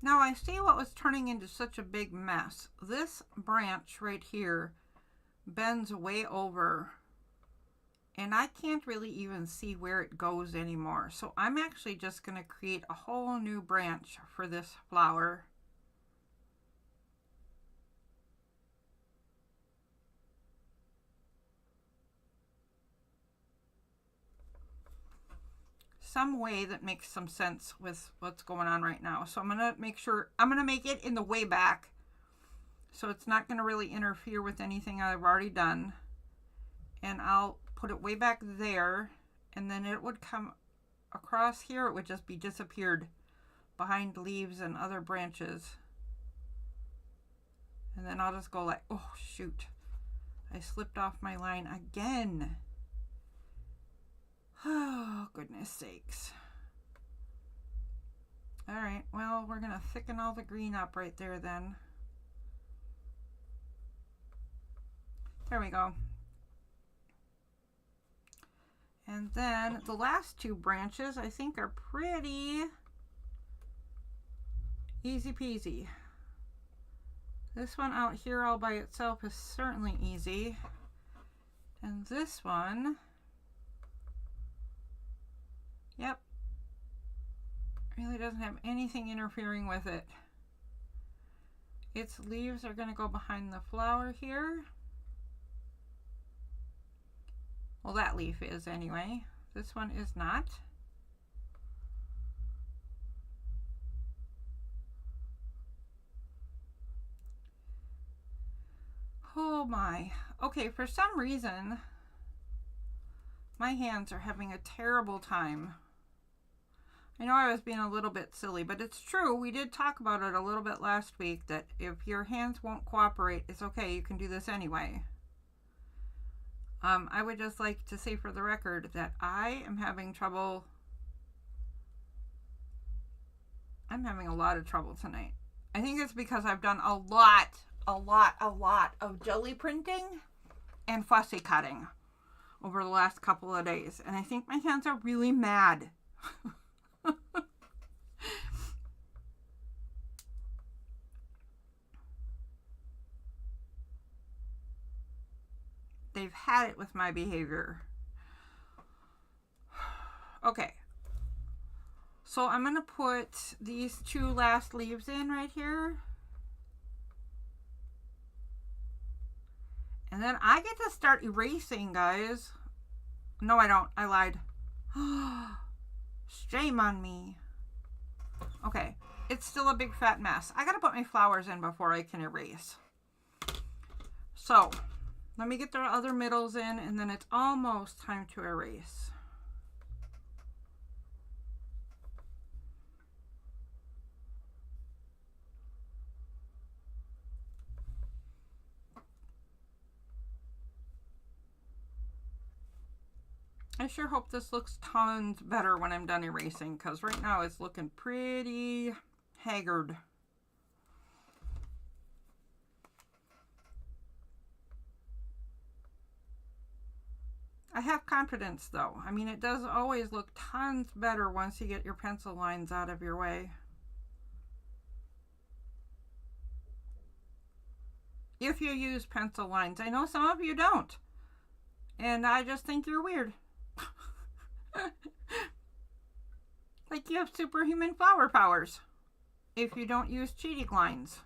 Speaker 1: Now I see what was turning into such a big mess. This branch right here bends way over, and I can't really even see where it goes anymore. So I'm actually just going to create a whole new branch for this flower. Some way that makes some sense with what's going on right now. So I'm going to make sure, I'm going to make it in the way back, so it's not going to really interfere with anything I've already done. And I'll put it way back there, and then it would come across here. It would just be disappeared behind leaves and other branches. And then I'll just go like, oh shoot, I slipped off my line again. Oh, goodness sakes. All right, well, we're going to thicken all the green up right there then. There we go. And then the last two branches I think are pretty easy peasy. This one out here all by itself is certainly easy. And this one, yep, really doesn't have anything interfering with it. Its leaves are going to go behind the flower here. Well, that leaf is anyway. This one is not. Oh my. Okay, for some reason, my hands are having a terrible time. I know I was being a little bit silly, but it's true. We did talk about it a little bit last week, that if your hands won't cooperate, it's okay. You can do this anyway. I would just like to say for the record that I am having trouble. I'm having a lot of trouble tonight. I think it's because I've done a lot of jelly printing and fussy cutting over the last couple of days. And I think my hands are really mad. They've had it with my behavior. Okay. So I'm going to put these two last leaves in right here. And then I get to start erasing, guys. No, I don't. I lied. Shame on me. Okay. It's still a big fat mess. I got to put my flowers in before I can erase. So let me get the other middles in, and then it's almost time to erase. I sure hope this looks tons better when I'm done erasing, because right now it's looking pretty haggard. I have confidence though. I mean, it does always look tons better once you get your pencil lines out of your way. If you use pencil lines. I know some of you don't. And I just think you're weird. Like you have superhuman flower powers if you don't use cheating lines.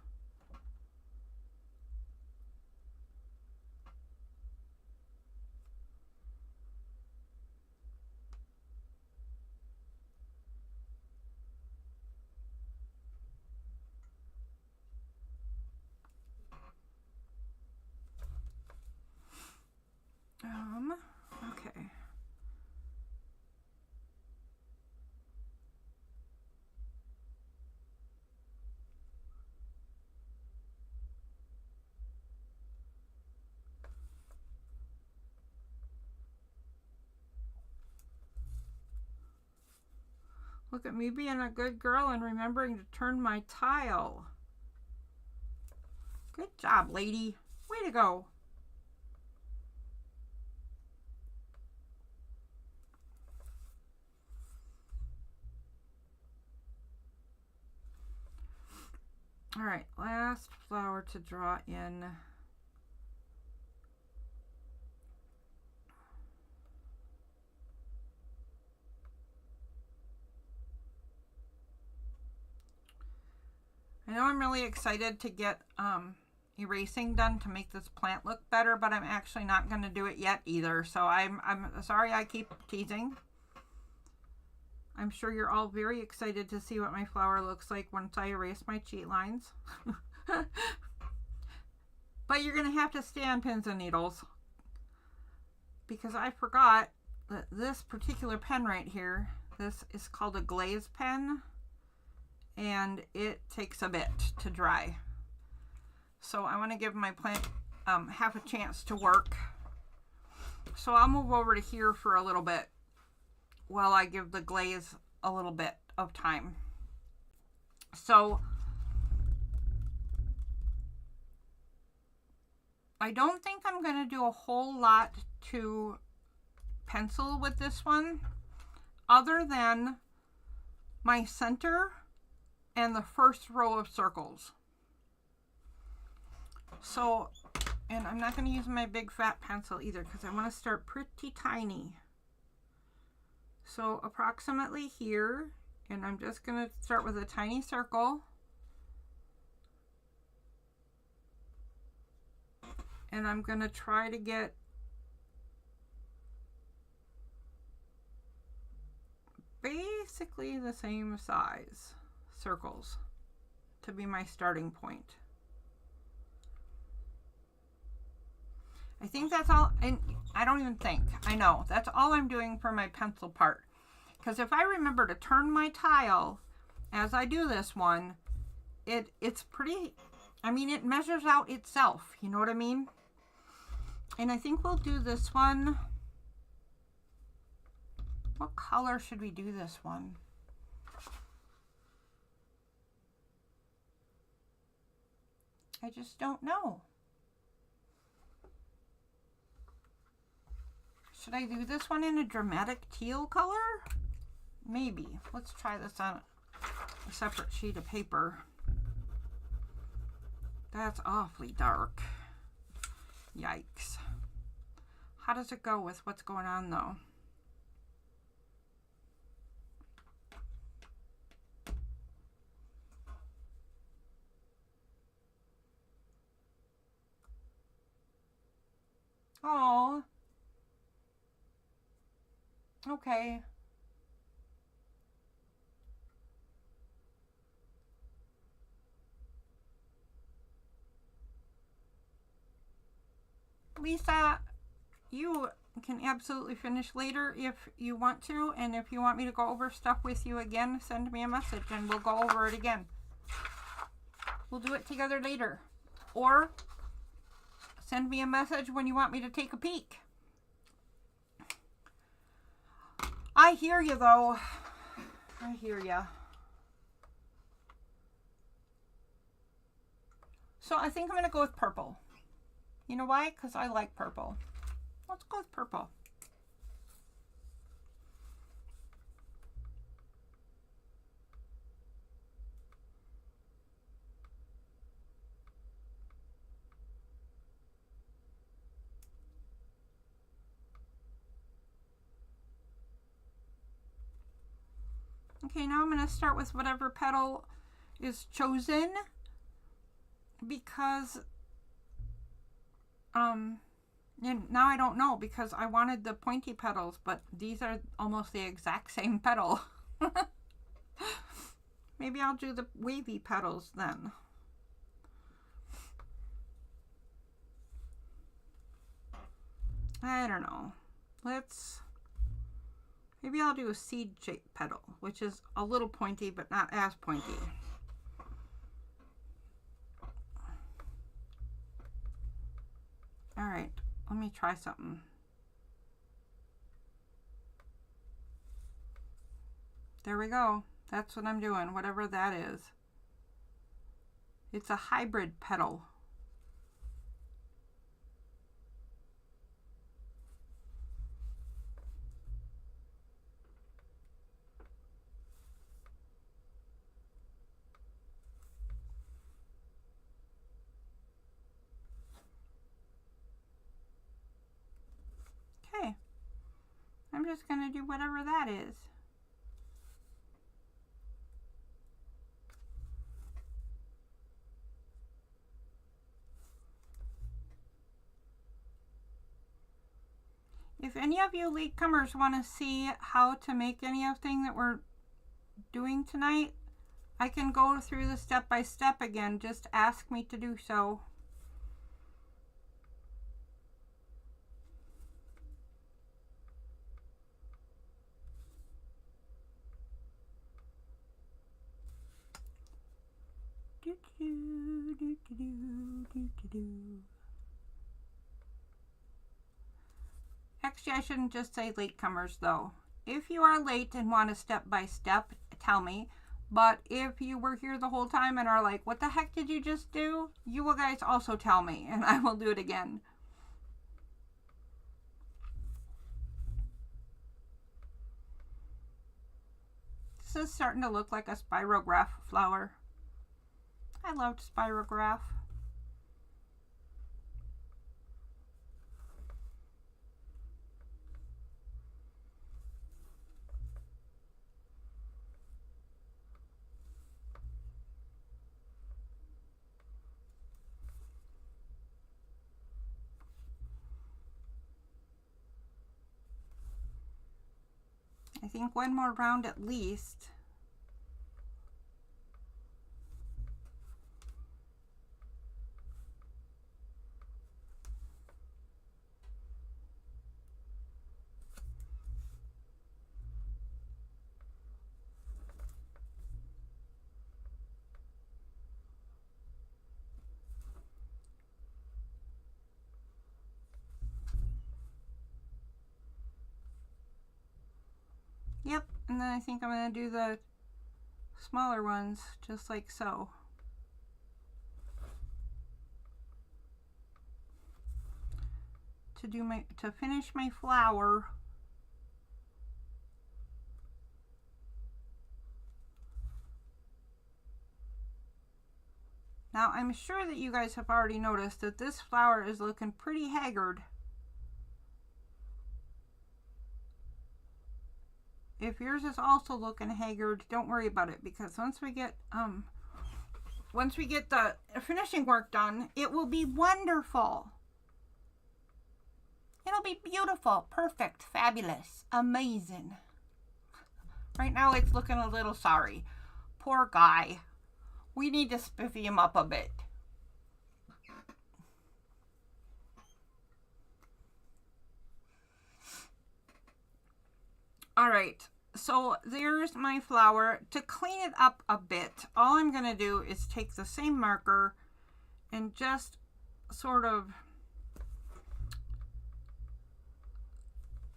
Speaker 1: Okay. Look at me being a good girl and remembering to turn my tile. Good job, lady. Way to go. All right, last flower to draw in. I know I'm really excited to get erasing done to make this plant look better, but I'm actually not going to do it yet either. So I'm sorry I keep teasing. I'm sure you're all very excited to see what my flower looks like once I erase my cheat lines. But you're going to have to stay on pins and needles, because I forgot that this particular pen right here, this is called a glaze pen, and it takes a bit to dry. So I want to give my plant half a chance to work. So I'll move over to here for a little bit while I give the glaze a little bit of time. So I don't think I'm going to do a whole lot to pencil with this one, other than my center and the first row of circles. So, and I'm not going to use my big fat pencil either, because I want to start pretty tiny. So approximately here, and I'm just going to start with a tiny circle. And I'm going to try to get basically the same size circles to be my starting point. I think that's all, and I don't even think, I know, that's all I'm doing for my pencil part. Because if I remember to turn my tile as I do this one, it's pretty, I mean, it measures out itself, you know what I mean? And I think we'll do this one. What color should we do this one? I just don't know. Should I do this one in a dramatic teal color? Maybe. Let's try this on a separate sheet of paper. That's awfully dark. Yikes. How does it go with what's going on though? Oh. Okay. Lisa, you can absolutely finish later if you want to, and if you want me to go over stuff with you again, send me a message and we'll go over it again. We'll do it together later. Or send me a message when you want me to take a peek. I hear you though. I hear you. So I think I'm going to go with purple. You know why? Because I like purple. Let's go with purple. Okay, now I'm going to start with whatever petal is chosen, because and now I don't know, because I wanted the pointy petals, but these are almost the exact same petal. Maybe I'll do the wavy petals then. I don't know. Maybe I'll do a seed-shaped petal, which is a little pointy, but not as pointy. All right, let me try something. There we go. That's what I'm doing, whatever that is. It's a hybrid petal. I'm just going to do whatever that is. If any of you latecomers want to see how to make anything that we're doing tonight, I can go through the step by step again. Just ask me to do so. Actually, I shouldn't just say latecomers though. If you are late and want a step by step, tell me. But if you were here the whole time and are like, what the heck did you just do? You will guys also tell me and I will do it again. This is starting to look like a spirograph flower. I loved spirograph. I think one more round at least. Yep, and then I think I'm going to do the smaller ones just like so. To finish my flower. Now I'm sure that you guys have already noticed that this flower is looking pretty haggard. If yours is also looking haggard, don't worry about it, because once we get the finishing work done, it will be wonderful. It'll be beautiful, perfect, fabulous, amazing. Right now it's looking a little sorry. Poor guy. We need to spiffy him up a bit. All right. So there's my flower. To clean it up a bit, all I'm going to do is take the same marker and just sort of,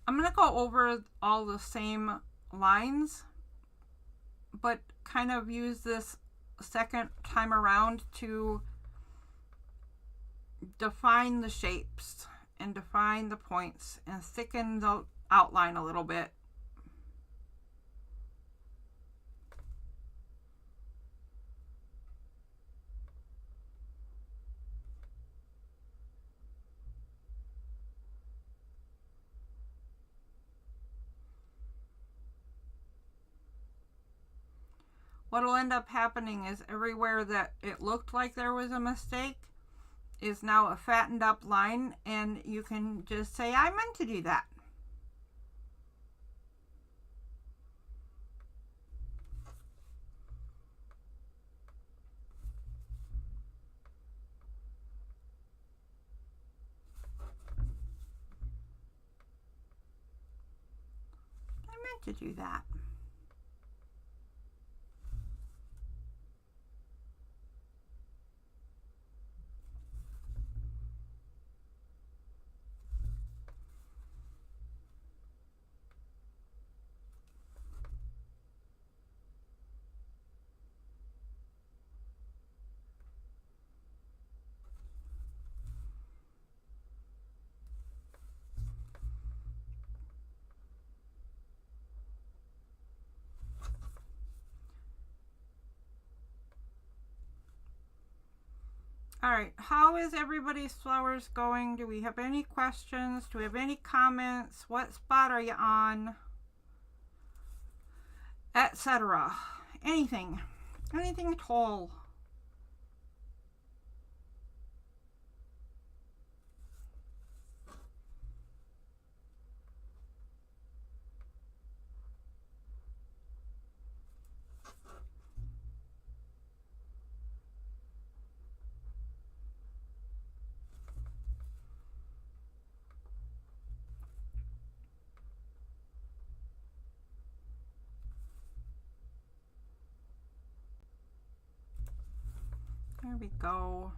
Speaker 1: I'm going to go over all the same lines, but kind of use this second time around to define the shapes and define the points and thicken the outline a little bit. What will end up happening is everywhere that it looked like there was a mistake is now a fattened up line, and you can just say, I meant to do that. I meant to do that. All right, how is everybody's flowers going? Do we have any questions? Do we have any comments? What spot are you on? Etc. Anything at all. There we go.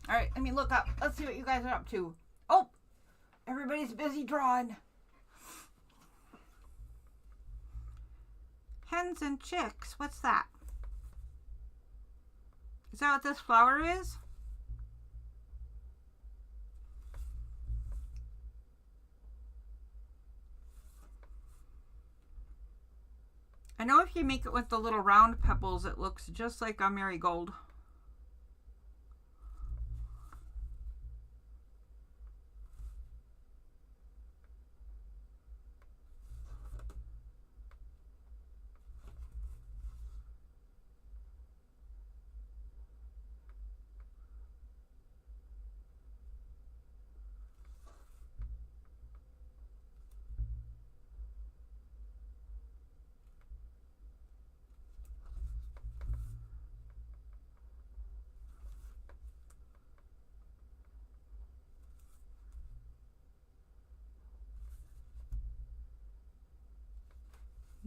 Speaker 1: All right, let me look up. Let's see what you guys are up to. Oh, everybody's busy drawing. Hens and chicks. What's that? Is that what this flower is? I know if you make it with the little round pebbles, it looks just like a marigold.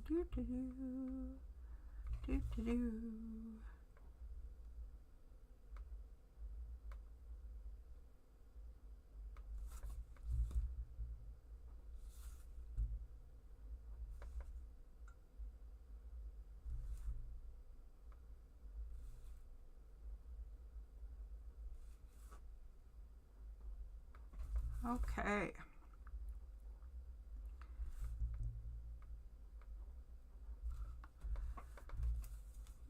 Speaker 1: Do do do do do. Okay.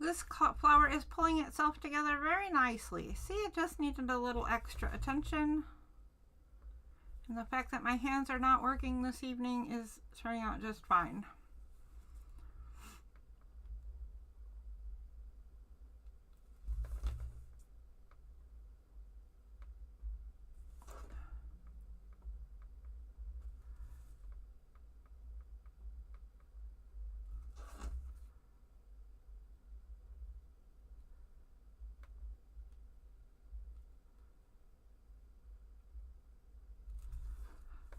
Speaker 1: This flower is pulling itself together very nicely. See, it just needed a little extra attention. And the fact that my hands are not working this evening is turning out just fine.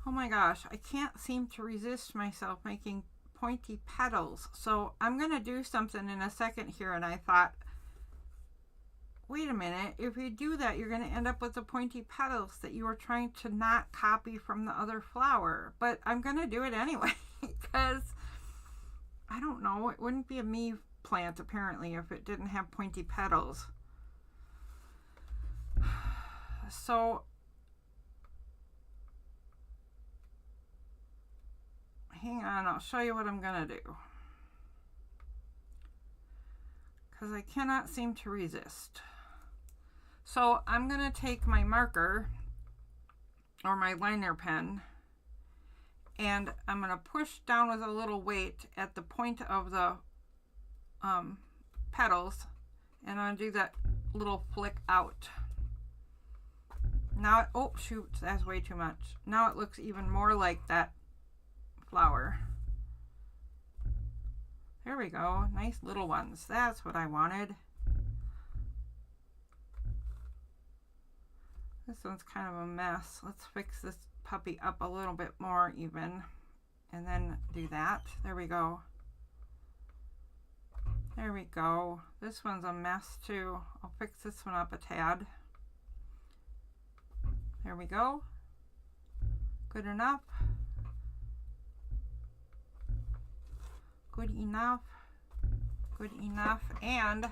Speaker 1: Oh my gosh, I can't seem to resist myself making pointy petals. So I'm going to do something in a second here, and I thought, wait a minute, if you do that, you're going to end up with the pointy petals that you were trying to not copy from the other flower. But I'm going to do it anyway, because I don't know, it wouldn't be a me plant apparently if it didn't have pointy petals. So hang on, I'll show you what I'm gonna do, because I cannot seem to resist. So I'm gonna take my marker or my liner pen, and I'm gonna push down with a little weight at the point of the petals, and I'm gonna do that little flick out. Now, oh shoot, that's way too much. Now it looks even more like that flower. There we go. Nice little ones. That's what I wanted. This one's kind of a mess. Let's fix this puppy up a little bit more even, and then do that. There we go. There we go. This one's a mess too. I'll fix this one up a tad. There we go. Good enough. Good enough. Good enough. And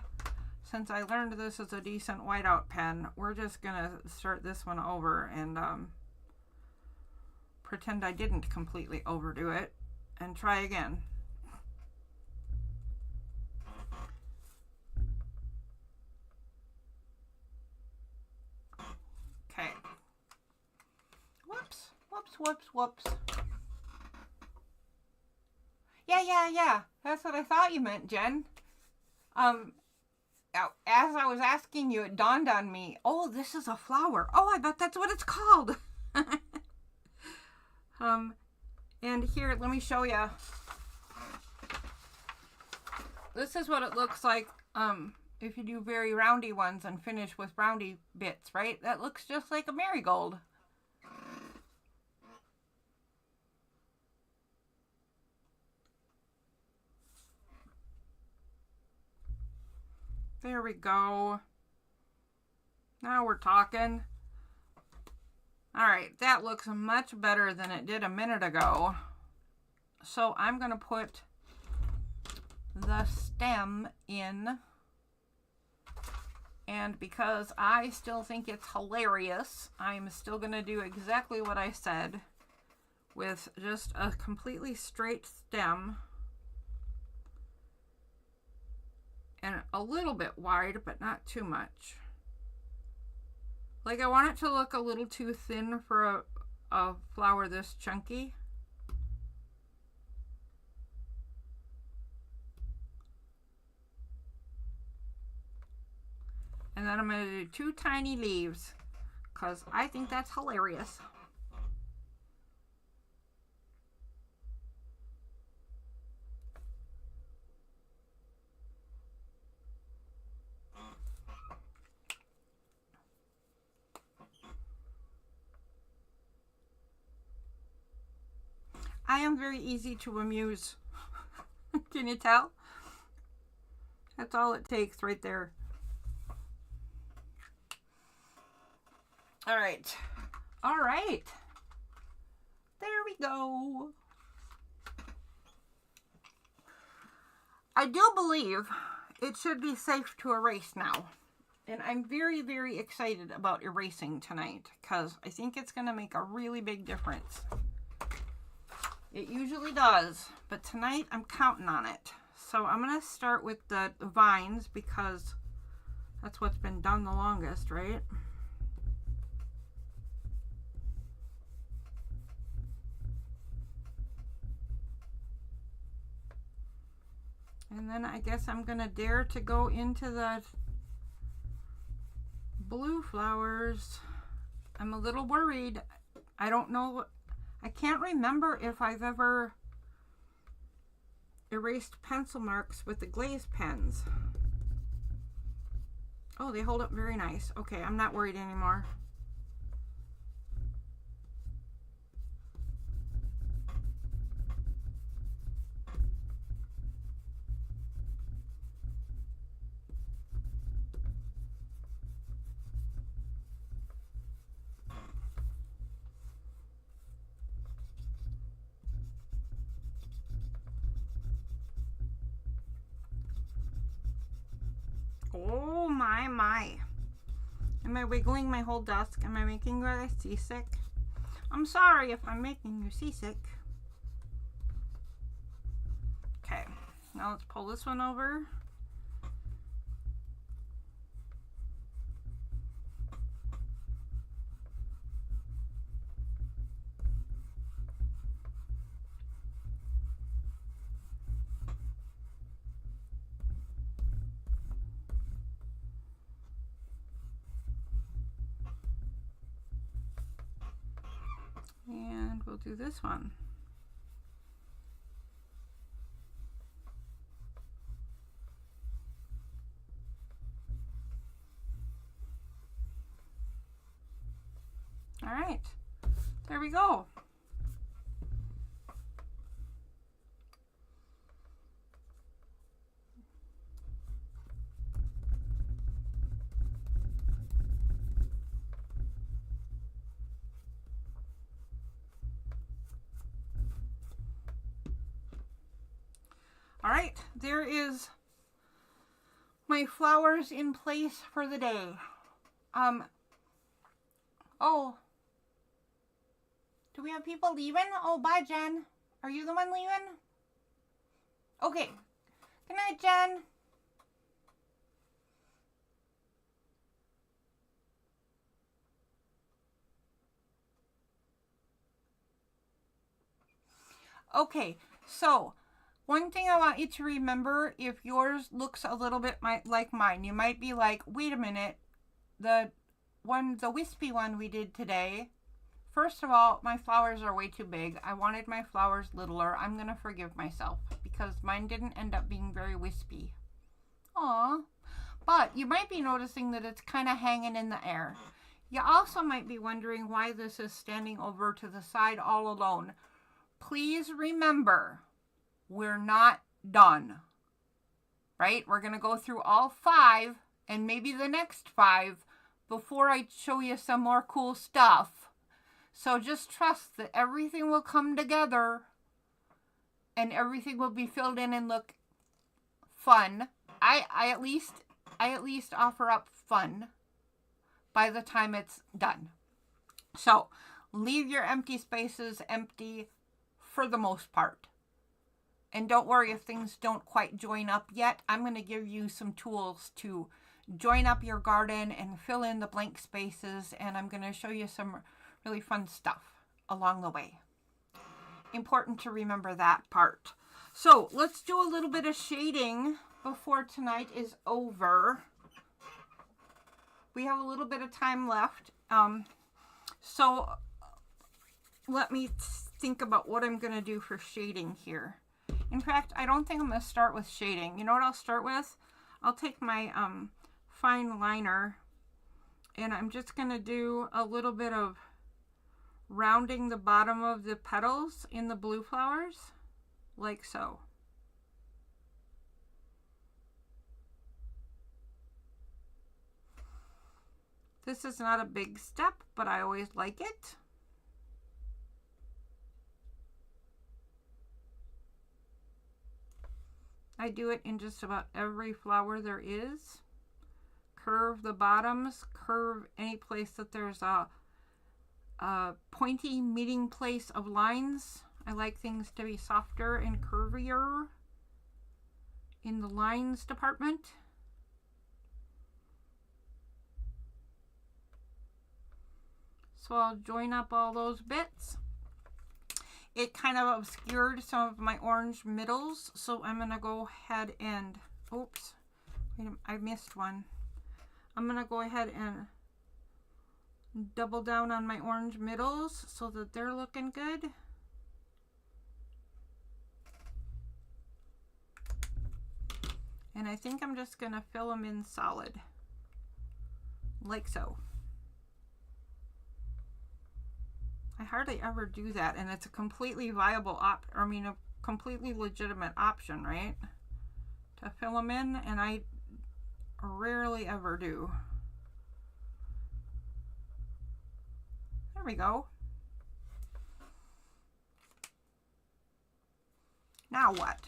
Speaker 1: since I learned this is a decent whiteout pen, we're just gonna start this one over and pretend I didn't completely overdo it and try again. Okay. Whoops, whoops, whoops, whoops. Yeah. That's what I thought you meant, Jen. As I was asking you, it dawned on me, oh, this is a flower. Oh, I bet that's what it's called. And here, let me show you. This is what it looks like if you do very roundy ones and finish with roundy bits, right? That looks just like a marigold. There we go. Now we're talking. All right, that looks much better than it did a minute ago. So I'm going to put the stem in. And because I still think it's hilarious, I'm still going to do exactly what I said with just a completely straight stem. And a little bit wide, but not too much. Like, I want it to look a little too thin for a flower this chunky. And then I'm going to do 2 tiny leaves, because I think that's hilarious. I am very easy to amuse. Can you tell? That's all it takes right there. All right. There we go. I do believe it should be safe to erase now. And I'm very, very excited about erasing tonight because I think it's going to make a really big difference. It usually does, but tonight I'm counting on it. So I'm going to start with the vines because that's what's been done the longest, right? And then I guess I'm going to dare to go into the blue flowers. I'm a little worried. I don't know. I can't remember if I've ever erased pencil marks with the glaze pens. Oh, they hold up very nice. Okay, I'm not worried anymore. Oh my. Am I wiggling my whole desk? Am I making you seasick? I'm sorry if I'm making you seasick. Okay, now let's pull this one over. And we'll do this one. All right, there we go. All right, there is my flowers in place for the day. Oh, Do we have people leaving? Oh, bye, Jen. Are you the one leaving? Okay. Good night, Jen. Okay, so one thing I want you to remember, if yours looks a little bit like mine, you might be like, wait a minute, the wispy one we did today, first of all, my flowers are way too big. I wanted my flowers littler. I'm going to forgive myself because mine didn't end up being very wispy. Aw. But you might be noticing that it's kind of hanging in the air. You also might be wondering why this is standing over to the side all alone. Please remember, we're not done, right? We're going to go through all 5 and maybe the next 5 before I show you some more cool stuff. So just trust that everything will come together and everything will be filled in and look fun. I at least offer up fun by the time it's done. So leave your empty spaces empty for the most part. And don't worry if things don't quite join up yet. I'm going to give you some tools to join up your garden and fill in the blank spaces, and I'm going to show you some really fun stuff along the way. Important to remember that part. So let's do a little bit of shading before tonight is over. We have a little bit of time left. So let me think about what I'm going to do for shading here. In fact, I don't think I'm going to start with shading. You know what I'll start with? I'll take my fine liner and I'm just going to do a little bit of rounding the bottom of the petals in the blue flowers, like so. This is not a big step, but I always like it. I do it in just about every flower there is. Curve the bottoms, curve any place that there's a pointy meeting place of lines. I like things to be softer and curvier in the lines department. So I'll join up all those bits. It kind of obscured some of my orange middles, so I'm going to go ahead and, oops, I missed one. I'm going to go ahead and double down on my orange middles so that they're looking good. And I think I'm just going to fill them in solid, like so. I hardly ever do that, and it's a completely viable a completely legitimate option, right? To fill them in, and I rarely ever do. There we go. Now what?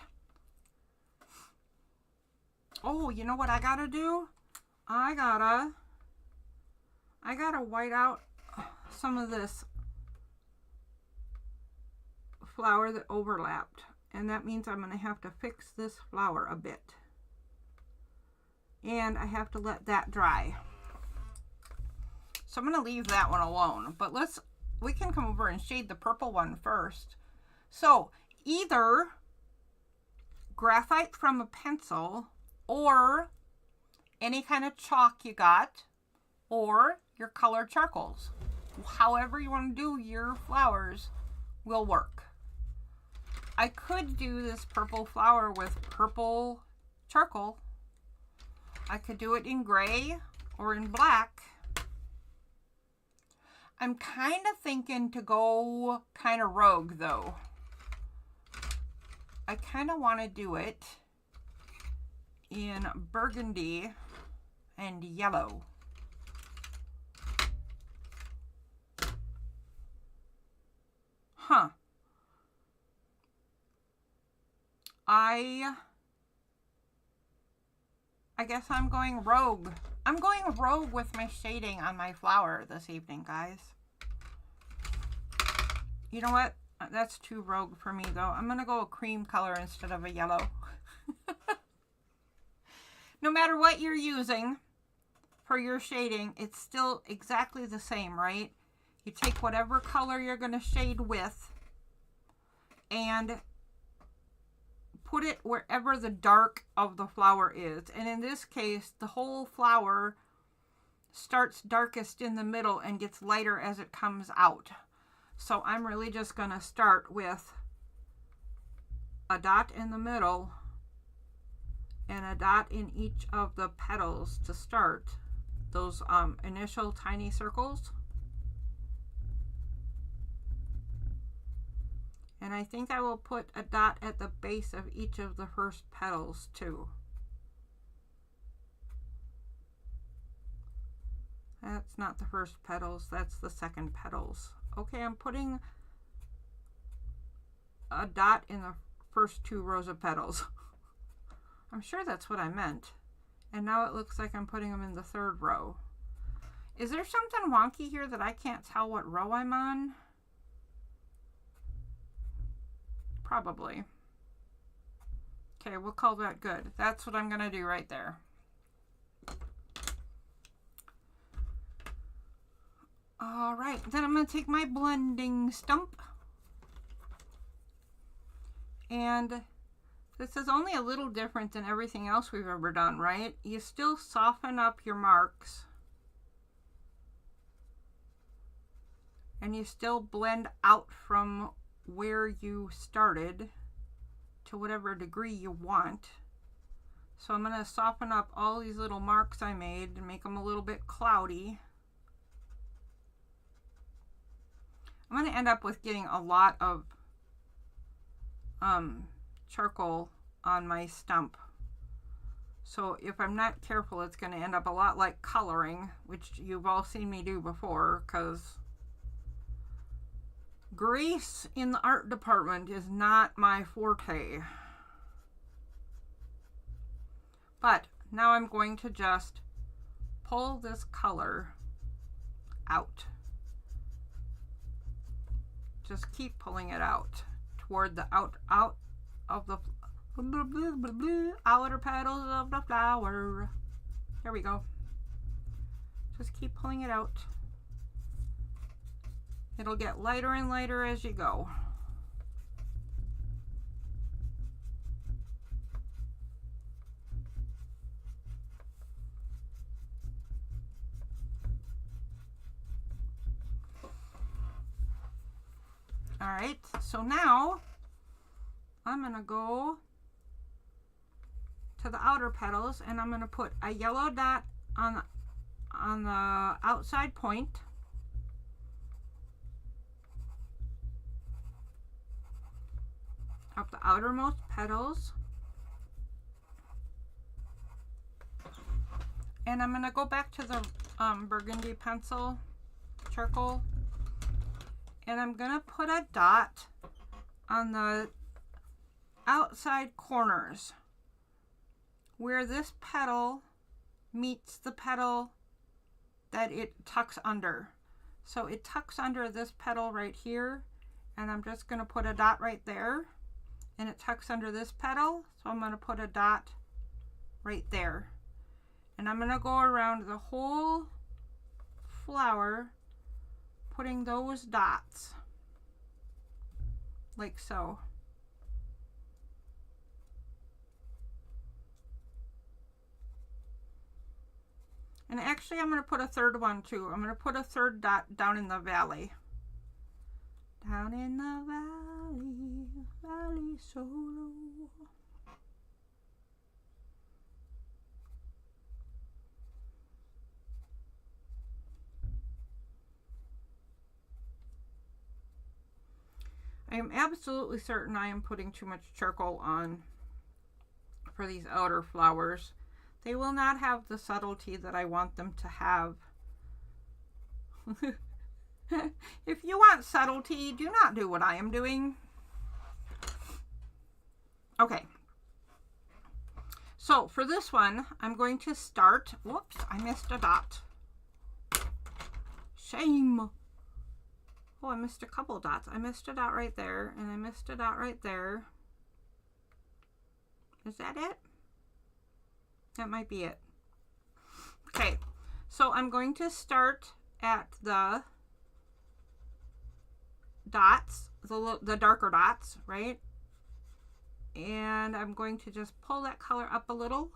Speaker 1: Oh, you know what I gotta do? I gotta white out some of this flower that overlapped, and that means I'm going to have to fix this flower a bit, and I have to let that dry. So I'm going to leave that one alone, but we can come over and shade the purple one first. So either graphite from a pencil or any kind of chalk you got, or your colored charcoals. However you want to do your flowers will work. I could do this purple flower with purple charcoal. I could do it in gray or in black. I'm kind of thinking to go kind of rogue though. I kind of want to do it in burgundy and yellow. Huh. I guess I'm going rogue. I'm going rogue with my shading on my flower this evening, guys. You know what? That's too rogue for me though. I'm gonna go a cream color instead of a yellow. No matter what you're using for your shading, it's still exactly the same, right? You take whatever color you're gonna shade with and put it wherever the dark of the flower is. And in this case, the whole flower starts darkest in the middle and gets lighter as it comes out. So I'm really just going to start with a dot in the middle and a dot in each of the petals to start those initial tiny circles. And I think I will put a dot at the base of each of the first petals too. That's not the first petals, that's the second petals. Okay, I'm putting a dot in the first 2 rows of petals. I'm sure that's what I meant. And now it looks like I'm putting them in the 3rd row. Is there something wonky here that I can't tell what row I'm on? Probably. Okay, we'll call that good. That's what I'm going to do right there. All right, then I'm going to take my blending stump. And this is only a little different than everything else we've ever done, right? You still soften up your marks. And you still blend out from where you started to whatever degree you want. So I'm going to soften up all these little marks I made and make them a little bit cloudy. I'm going to end up with getting a lot of charcoal on my stump. So if I'm not careful, it's going to end up a lot like coloring, which you've all seen me do before, because grease in the art department is not my forte. But now I'm going to just pull this color out. Just keep pulling it out toward the out of the outer petals of the flower. There we go. Just keep pulling it out. It'll get lighter and lighter as you go. All right, so now I'm gonna go to the outer petals and I'm gonna put a yellow dot on the outside point. Of the outermost petals. And I'm gonna go back to the burgundy pencil, charcoal. And I'm going to put a dot on the outside corners where this petal meets the petal that it tucks under. So it tucks under this petal right here, and I'm just going to put a dot right there, and it tucks under this petal, so I'm going to put a dot right there. And I'm going to go around the whole flower putting those dots like so. And actually I'm going to put a 3rd one too. I'm going to put a 3rd dot down in the valley. Down in the valley, valley so low. I am absolutely certain I am putting too much charcoal on for these outer flowers. They will not have the subtlety that I want them to have. If you want subtlety, do not do what I am doing. Okay. So for this one, I'm going to start. Whoops, I missed a dot. Shame. Oh, I missed a couple dots. I missed a dot right there, and I missed a dot right there. Is that it? That might be it. Okay, so I'm going to start at the dots, the darker dots, right? And I'm going to just pull that color up a little.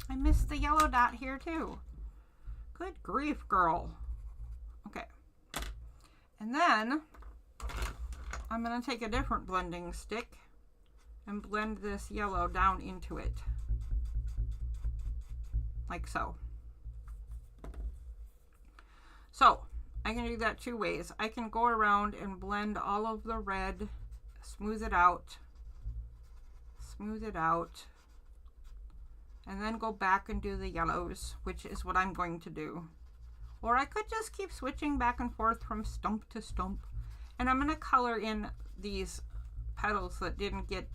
Speaker 1: I missed the yellow dot here too. Good grief, girl. Okay. And then I'm going to take a different blending stick and blend this yellow down into it. Like so. So I can do that two ways. I can go around and blend all of the red, smooth it out, and then go back and do the yellows, which is what I'm going to do. Or I could just keep switching back and forth from stump to stump. And I'm going to color in these petals that didn't get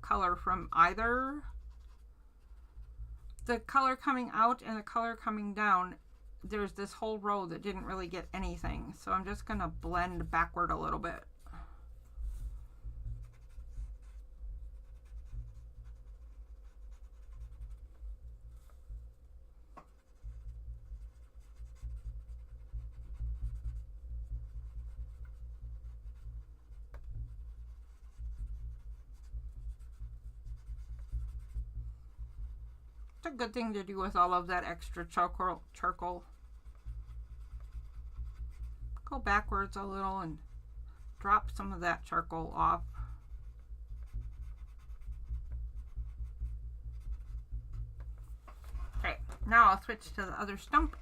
Speaker 1: color from either the color coming out and the color coming down. There's this whole row that didn't really get anything. So I'm just going to blend backward a little bit. It's a good thing to do with all of that extra charcoal. Go backwards a little and drop some of that charcoal off. Okay, now I'll switch to the other stump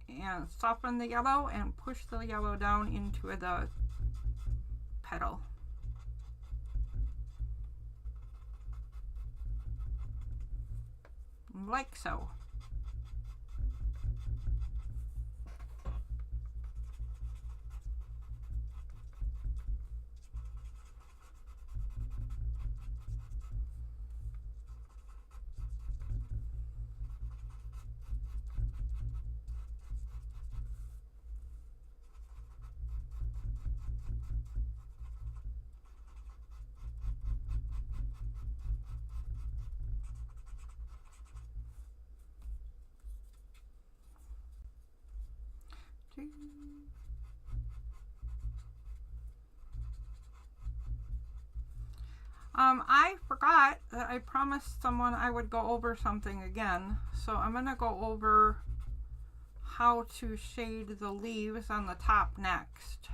Speaker 1: and soften the yellow and push the yellow down into the petal. Like so. I forgot that I promised someone I would go over something again. So I'm going to go over how to shade the leaves on the top next.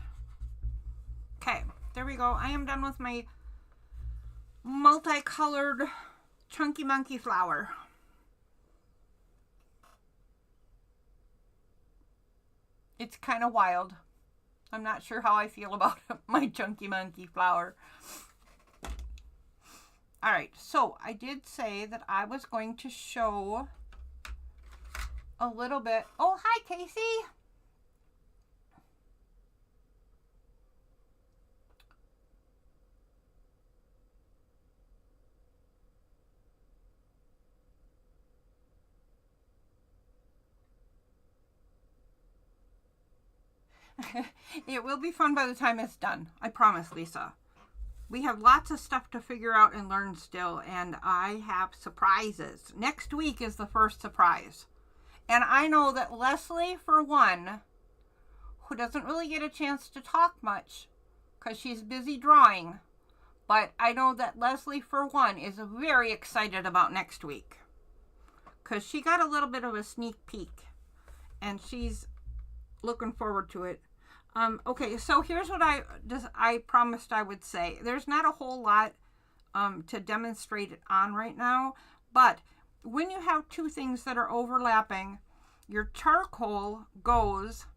Speaker 1: Okay, there we go. I am done with my multicolored chunky monkey flower. It's kind of wild. I'm not sure how I feel about my chunky monkey flower. All right, so I did say that I was going to show a little bit. Oh, hi, Casey. It will be fun by the time it's done. I promise, Lisa. We have lots of stuff to figure out and learn still, and I have surprises. Next week is the first surprise. And I know that Leslie, for one, who doesn't really get a chance to talk much because she's busy drawing, but I know that Leslie, for one, is very excited about next week because she got a little bit of a sneak peek, and she's looking forward to it. Okay, so here's what I promised I would say. There's not a whole lot to demonstrate it on right now, but when you have two things that are overlapping, your charcoal goes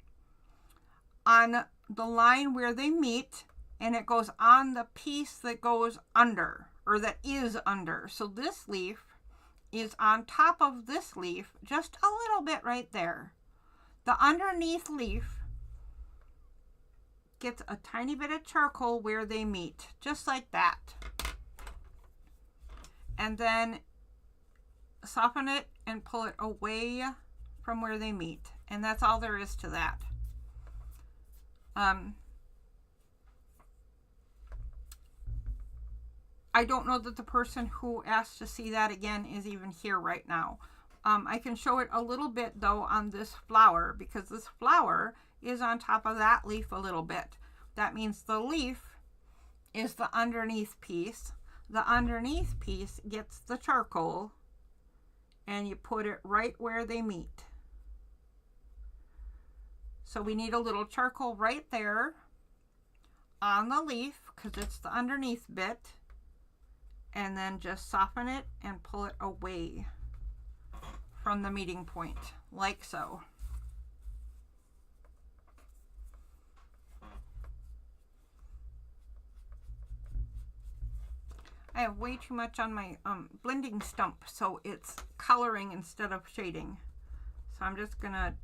Speaker 1: on the line where they meet, and it goes on the piece that goes under, or that is under. So this leaf is on top of this leaf, just a little bit right there. The underneath leaf gets a tiny bit of charcoal where they meet, just like that. And then soften it and pull it away from where they meet. And that's all there is to that. I don't know that the person who asked to see that again is even here right now. I can show it a little bit though on this flower, because this flower is on top of that leaf a little bit. That means the leaf is the underneath piece. The underneath piece gets the charcoal, and you put it right where they meet. So we need a little charcoal right there on the leaf, because it's the underneath bit, and then just soften it and pull it away from the meeting point, like so. I have way too much on my blending stump, so it's coloring instead of shading. So I'm just gonna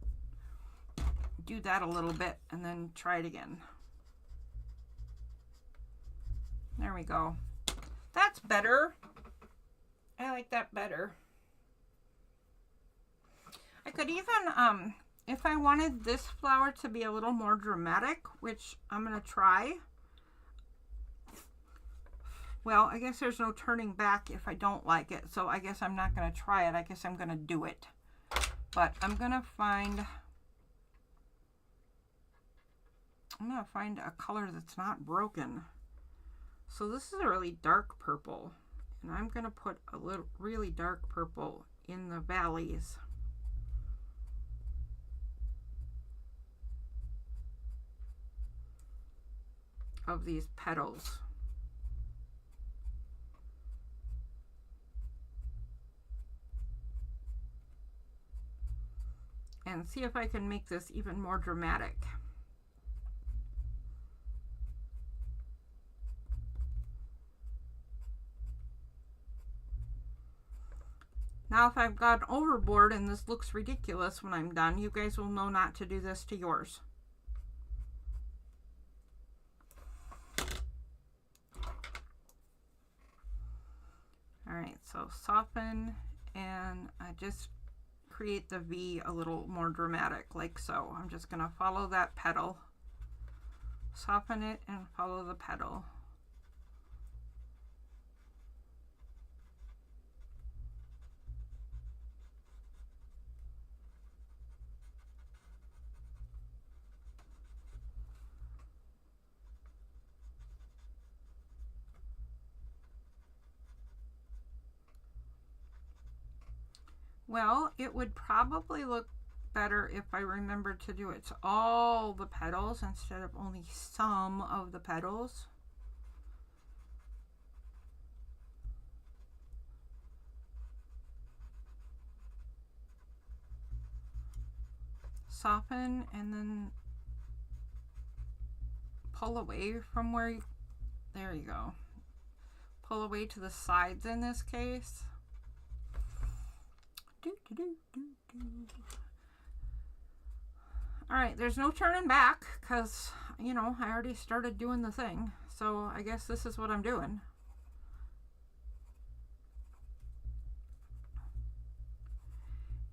Speaker 1: do that a little bit and then try it again. There we go. That's better. I like that better. I could even, if I wanted this flower to be a little more dramatic, which I'm gonna try. Well, I guess there's no turning back if I don't like it, so I guess I'm not gonna try it. I guess I'm gonna do it. But I'm gonna find a color that's not broken. So this is a really dark purple, and I'm gonna put a little really dark purple in the valleys. Of these petals. And see if I can make this even more dramatic. Now, if I've gone overboard and this looks ridiculous when I'm done, you guys will know not to do this to yours. All right, so soften, and I just create the V a little more dramatic, like so. I'm just gonna follow that petal, soften it, and follow the petal. Well, it would probably look better if I remembered to do it to all the petals instead of only some of the petals. Soften and then pull away from where you, there you go. Pull away to the sides in this case. All right, there's no turning back because, you know, I already started doing the thing. So I guess this is what I'm doing.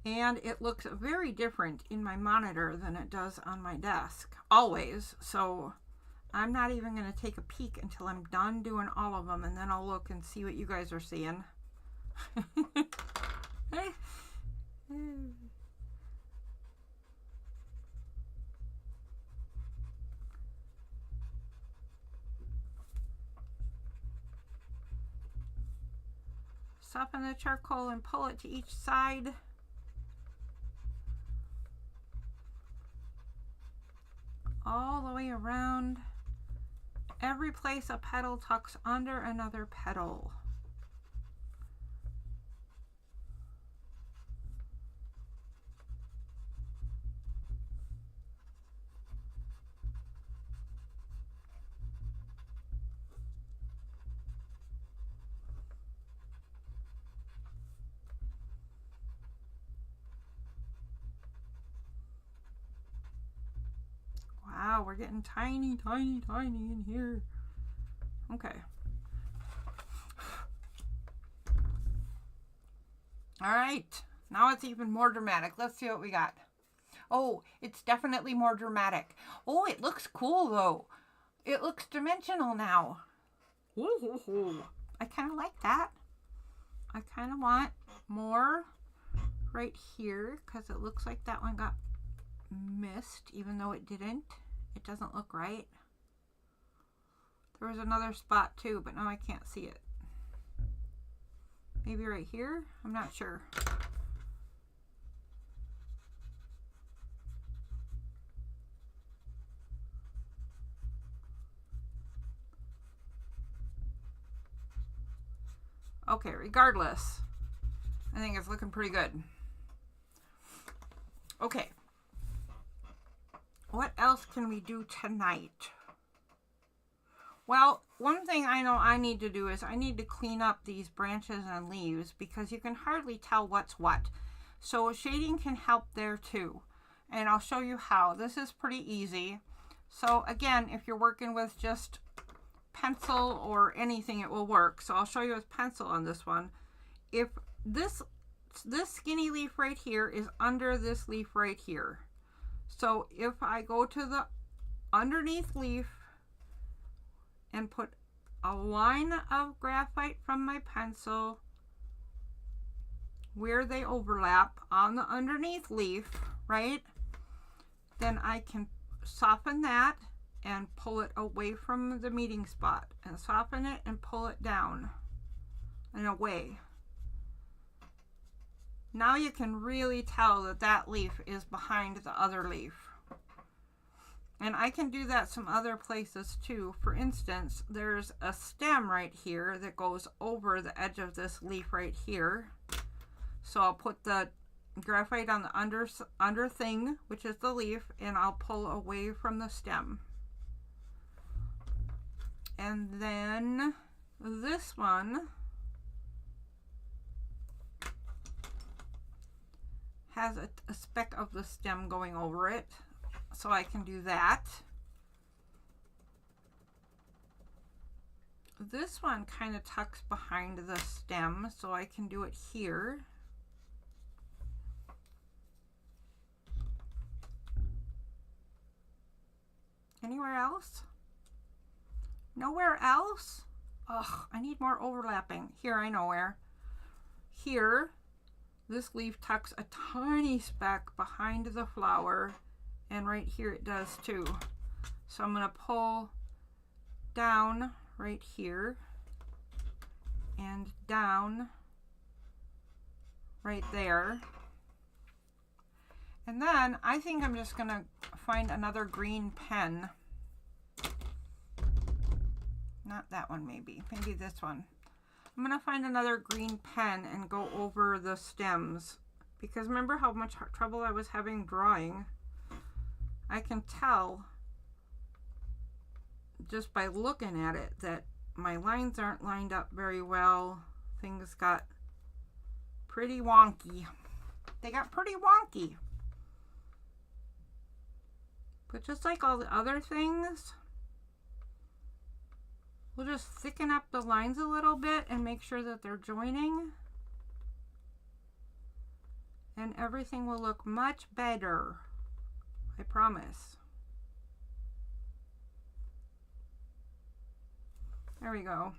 Speaker 1: And it looks very different in my monitor than it does on my desk, always. So I'm not even going to take a peek until I'm done doing all of them, and then I'll look and see what you guys are seeing. Soften the charcoal and pull it to each side. All the way around. Every place a petal tucks under another petal. Wow, we're getting tiny, tiny, tiny in here. Okay. All right, Now it's even more dramatic. Let's see what we got. Oh, it's definitely more dramatic. Oh, it looks cool though. It looks dimensional now. Ooh, I kind of like that. I kind of want more right here because it looks like that one got missed, even though it didn't. It doesn't look right. There was another spot too, but now I can't see it. Maybe right here? I'm not sure. Okay, regardless, I think it's looking pretty good. Okay. What else can we do tonight? Well, one thing I know I need to do is I need to clean up these branches and leaves because you can hardly tell what's what. So shading can help there too. And I'll show you how. This is pretty easy. So again, if you're working with just pencil or anything, it will work. So I'll show you with pencil on this one. If this skinny leaf right here is under this leaf right here. So if I go to the underneath leaf and put a line of graphite from my pencil where they overlap on the underneath leaf, right? Then I can soften that and pull it away from the meeting spot and soften it and pull it down and away. Now you can really tell that that leaf is behind the other leaf. And I can do that some other places too. For instance, there's a stem right here that goes over the edge of this leaf right here. So I'll put the graphite on the under thing, which is the leaf, and I'll pull away from the stem. And then this one has a speck of the stem going over it. So I can do that. This one kind of tucks behind the stem, so I can do it here. Anywhere else? Nowhere else? Ugh, I need more overlapping. Here, I know where. Here, this leaf tucks a tiny speck behind the flower. And right here it does too. So I'm going to pull down right here and down right there. And then I think I'm just going to find another green pen. Not that one, maybe this one. I'm going to find another green pen and go over the stems, because remember how much trouble I was having drawing? I can tell just by looking at it that my lines aren't lined up very well. Things got pretty wonky. They got pretty wonky. But just like all the other things, we'll just thicken up the lines a little bit and make sure that they're joining. And everything will look much better. I promise. There we go.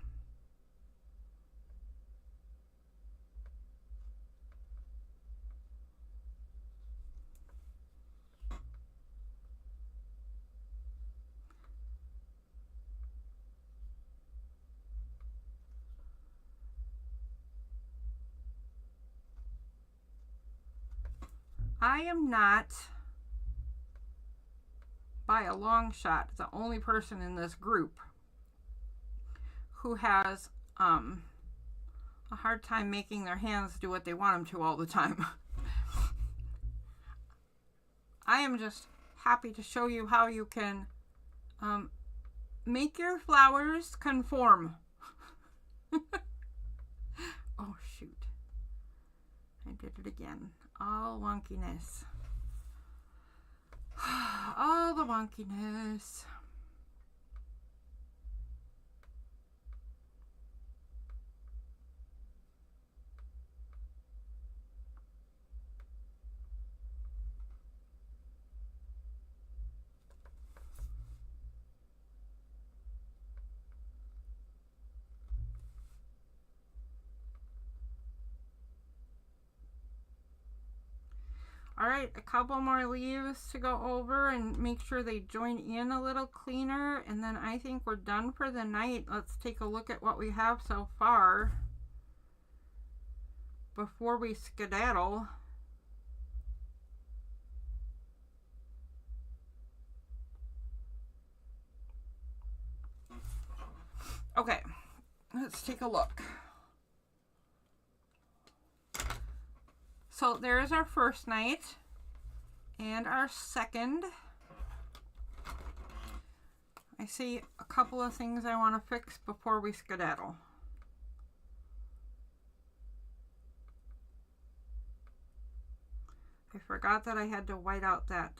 Speaker 1: I am not, by a long shot, the only person in this group who has a hard time making their hands do what they want them to all the time. I am just happy to show you how you can make your flowers conform. Oh shoot, I did it again. All wonkiness. All the wonkiness. All right, a couple more leaves to go over and make sure they join in a little cleaner. And then I think we're done for the night. Let's take a look at what we have so far before we skedaddle. Okay, let's take a look. So there's our first night and our second. I see a couple of things I want to fix before we skedaddle. I forgot that I had to white out that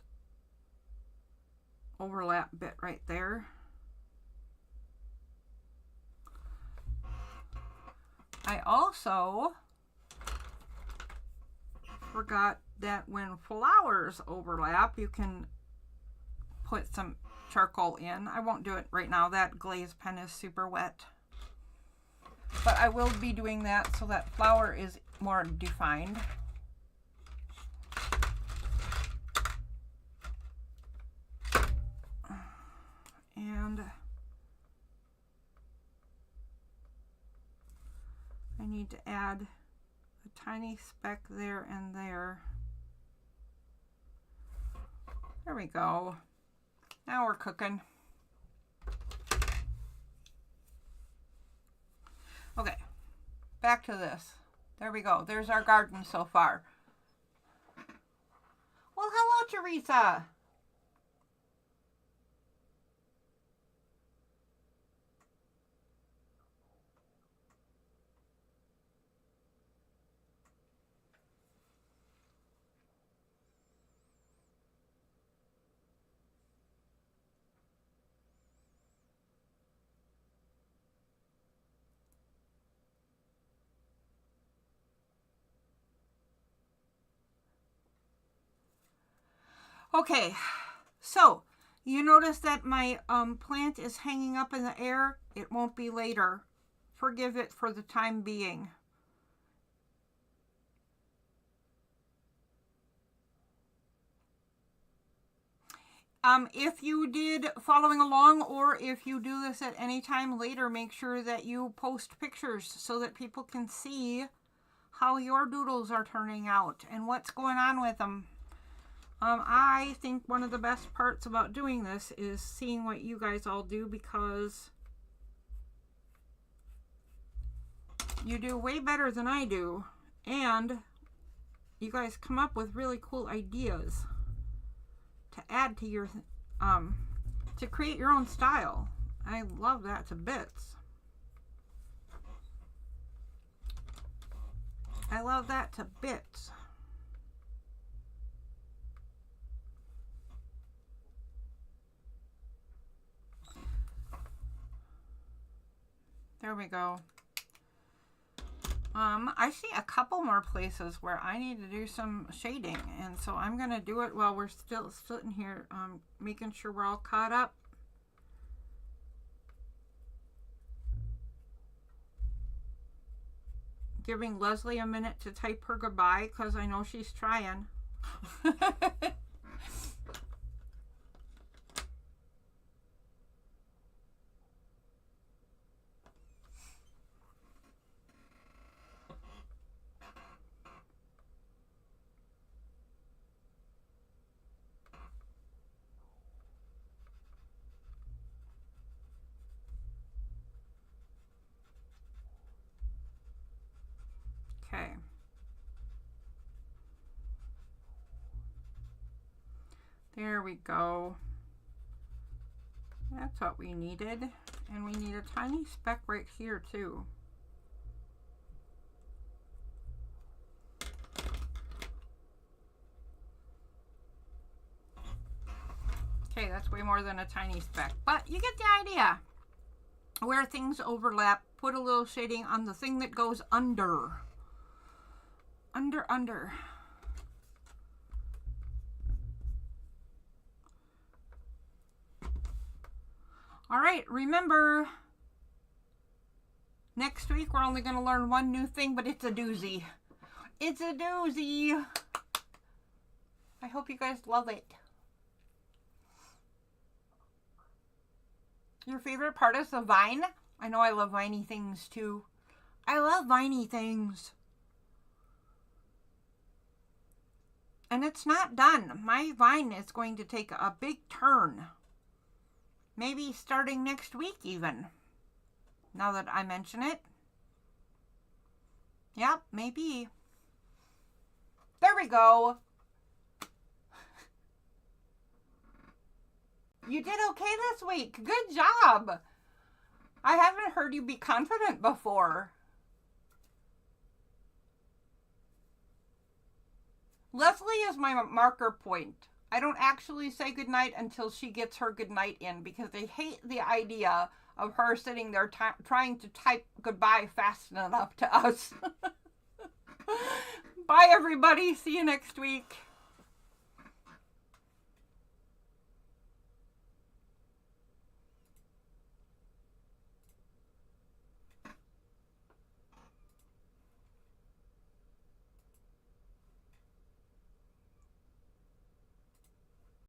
Speaker 1: overlap bit right there. I also forgot that when flowers overlap, you can put some charcoal in. I won't do it right now. That glaze pen is super wet. But I will be doing that so that flower is more defined. And I need to add a tiny speck there and there. There we go. Now we're cooking. Okay, back to this. There we go. There's our garden so far. Well, hello, Teresa. Okay, so you notice that my plant is hanging up in the air. It won't be later. Forgive it for the time being. If you did following along, or if you do this at any time later, make sure that you post pictures so that people can see how your doodles are turning out and what's going on with them. I think one of the best parts about doing this is seeing what you guys all do, because you do way better than I do, and you guys come up with really cool ideas to add to your, to create your own style. I love that to bits. I love that to bits. There we go. I see a couple more places where I need to do some shading, and so I'm gonna do it while we're still sitting here, making sure we're all caught up. Giving Leslie a minute to type her goodbye, because I know she's trying. Okay. There we go. That's what we needed. And we need a tiny speck right here too. Okay, that's way more than a tiny speck, but you get the idea. Where things overlap, put a little shading on the thing that goes under. Under. All right, remember, next week we're only going to learn one new thing, but it's a doozy. It's a doozy. I hope you guys love it. Your favorite part is the vine? I know I love viney things too. I love viney things. And it's not done. My vine is going to take a big turn. Maybe starting next week even. Now that I mention it. Yep, maybe. There we go. You did okay this week. Good job. I haven't heard you be confident before. Leslie is my marker point. I don't actually say goodnight until she gets her goodnight in because I hate the idea of her sitting there trying to type goodbye fast enough to us. Bye, everybody. See you next week.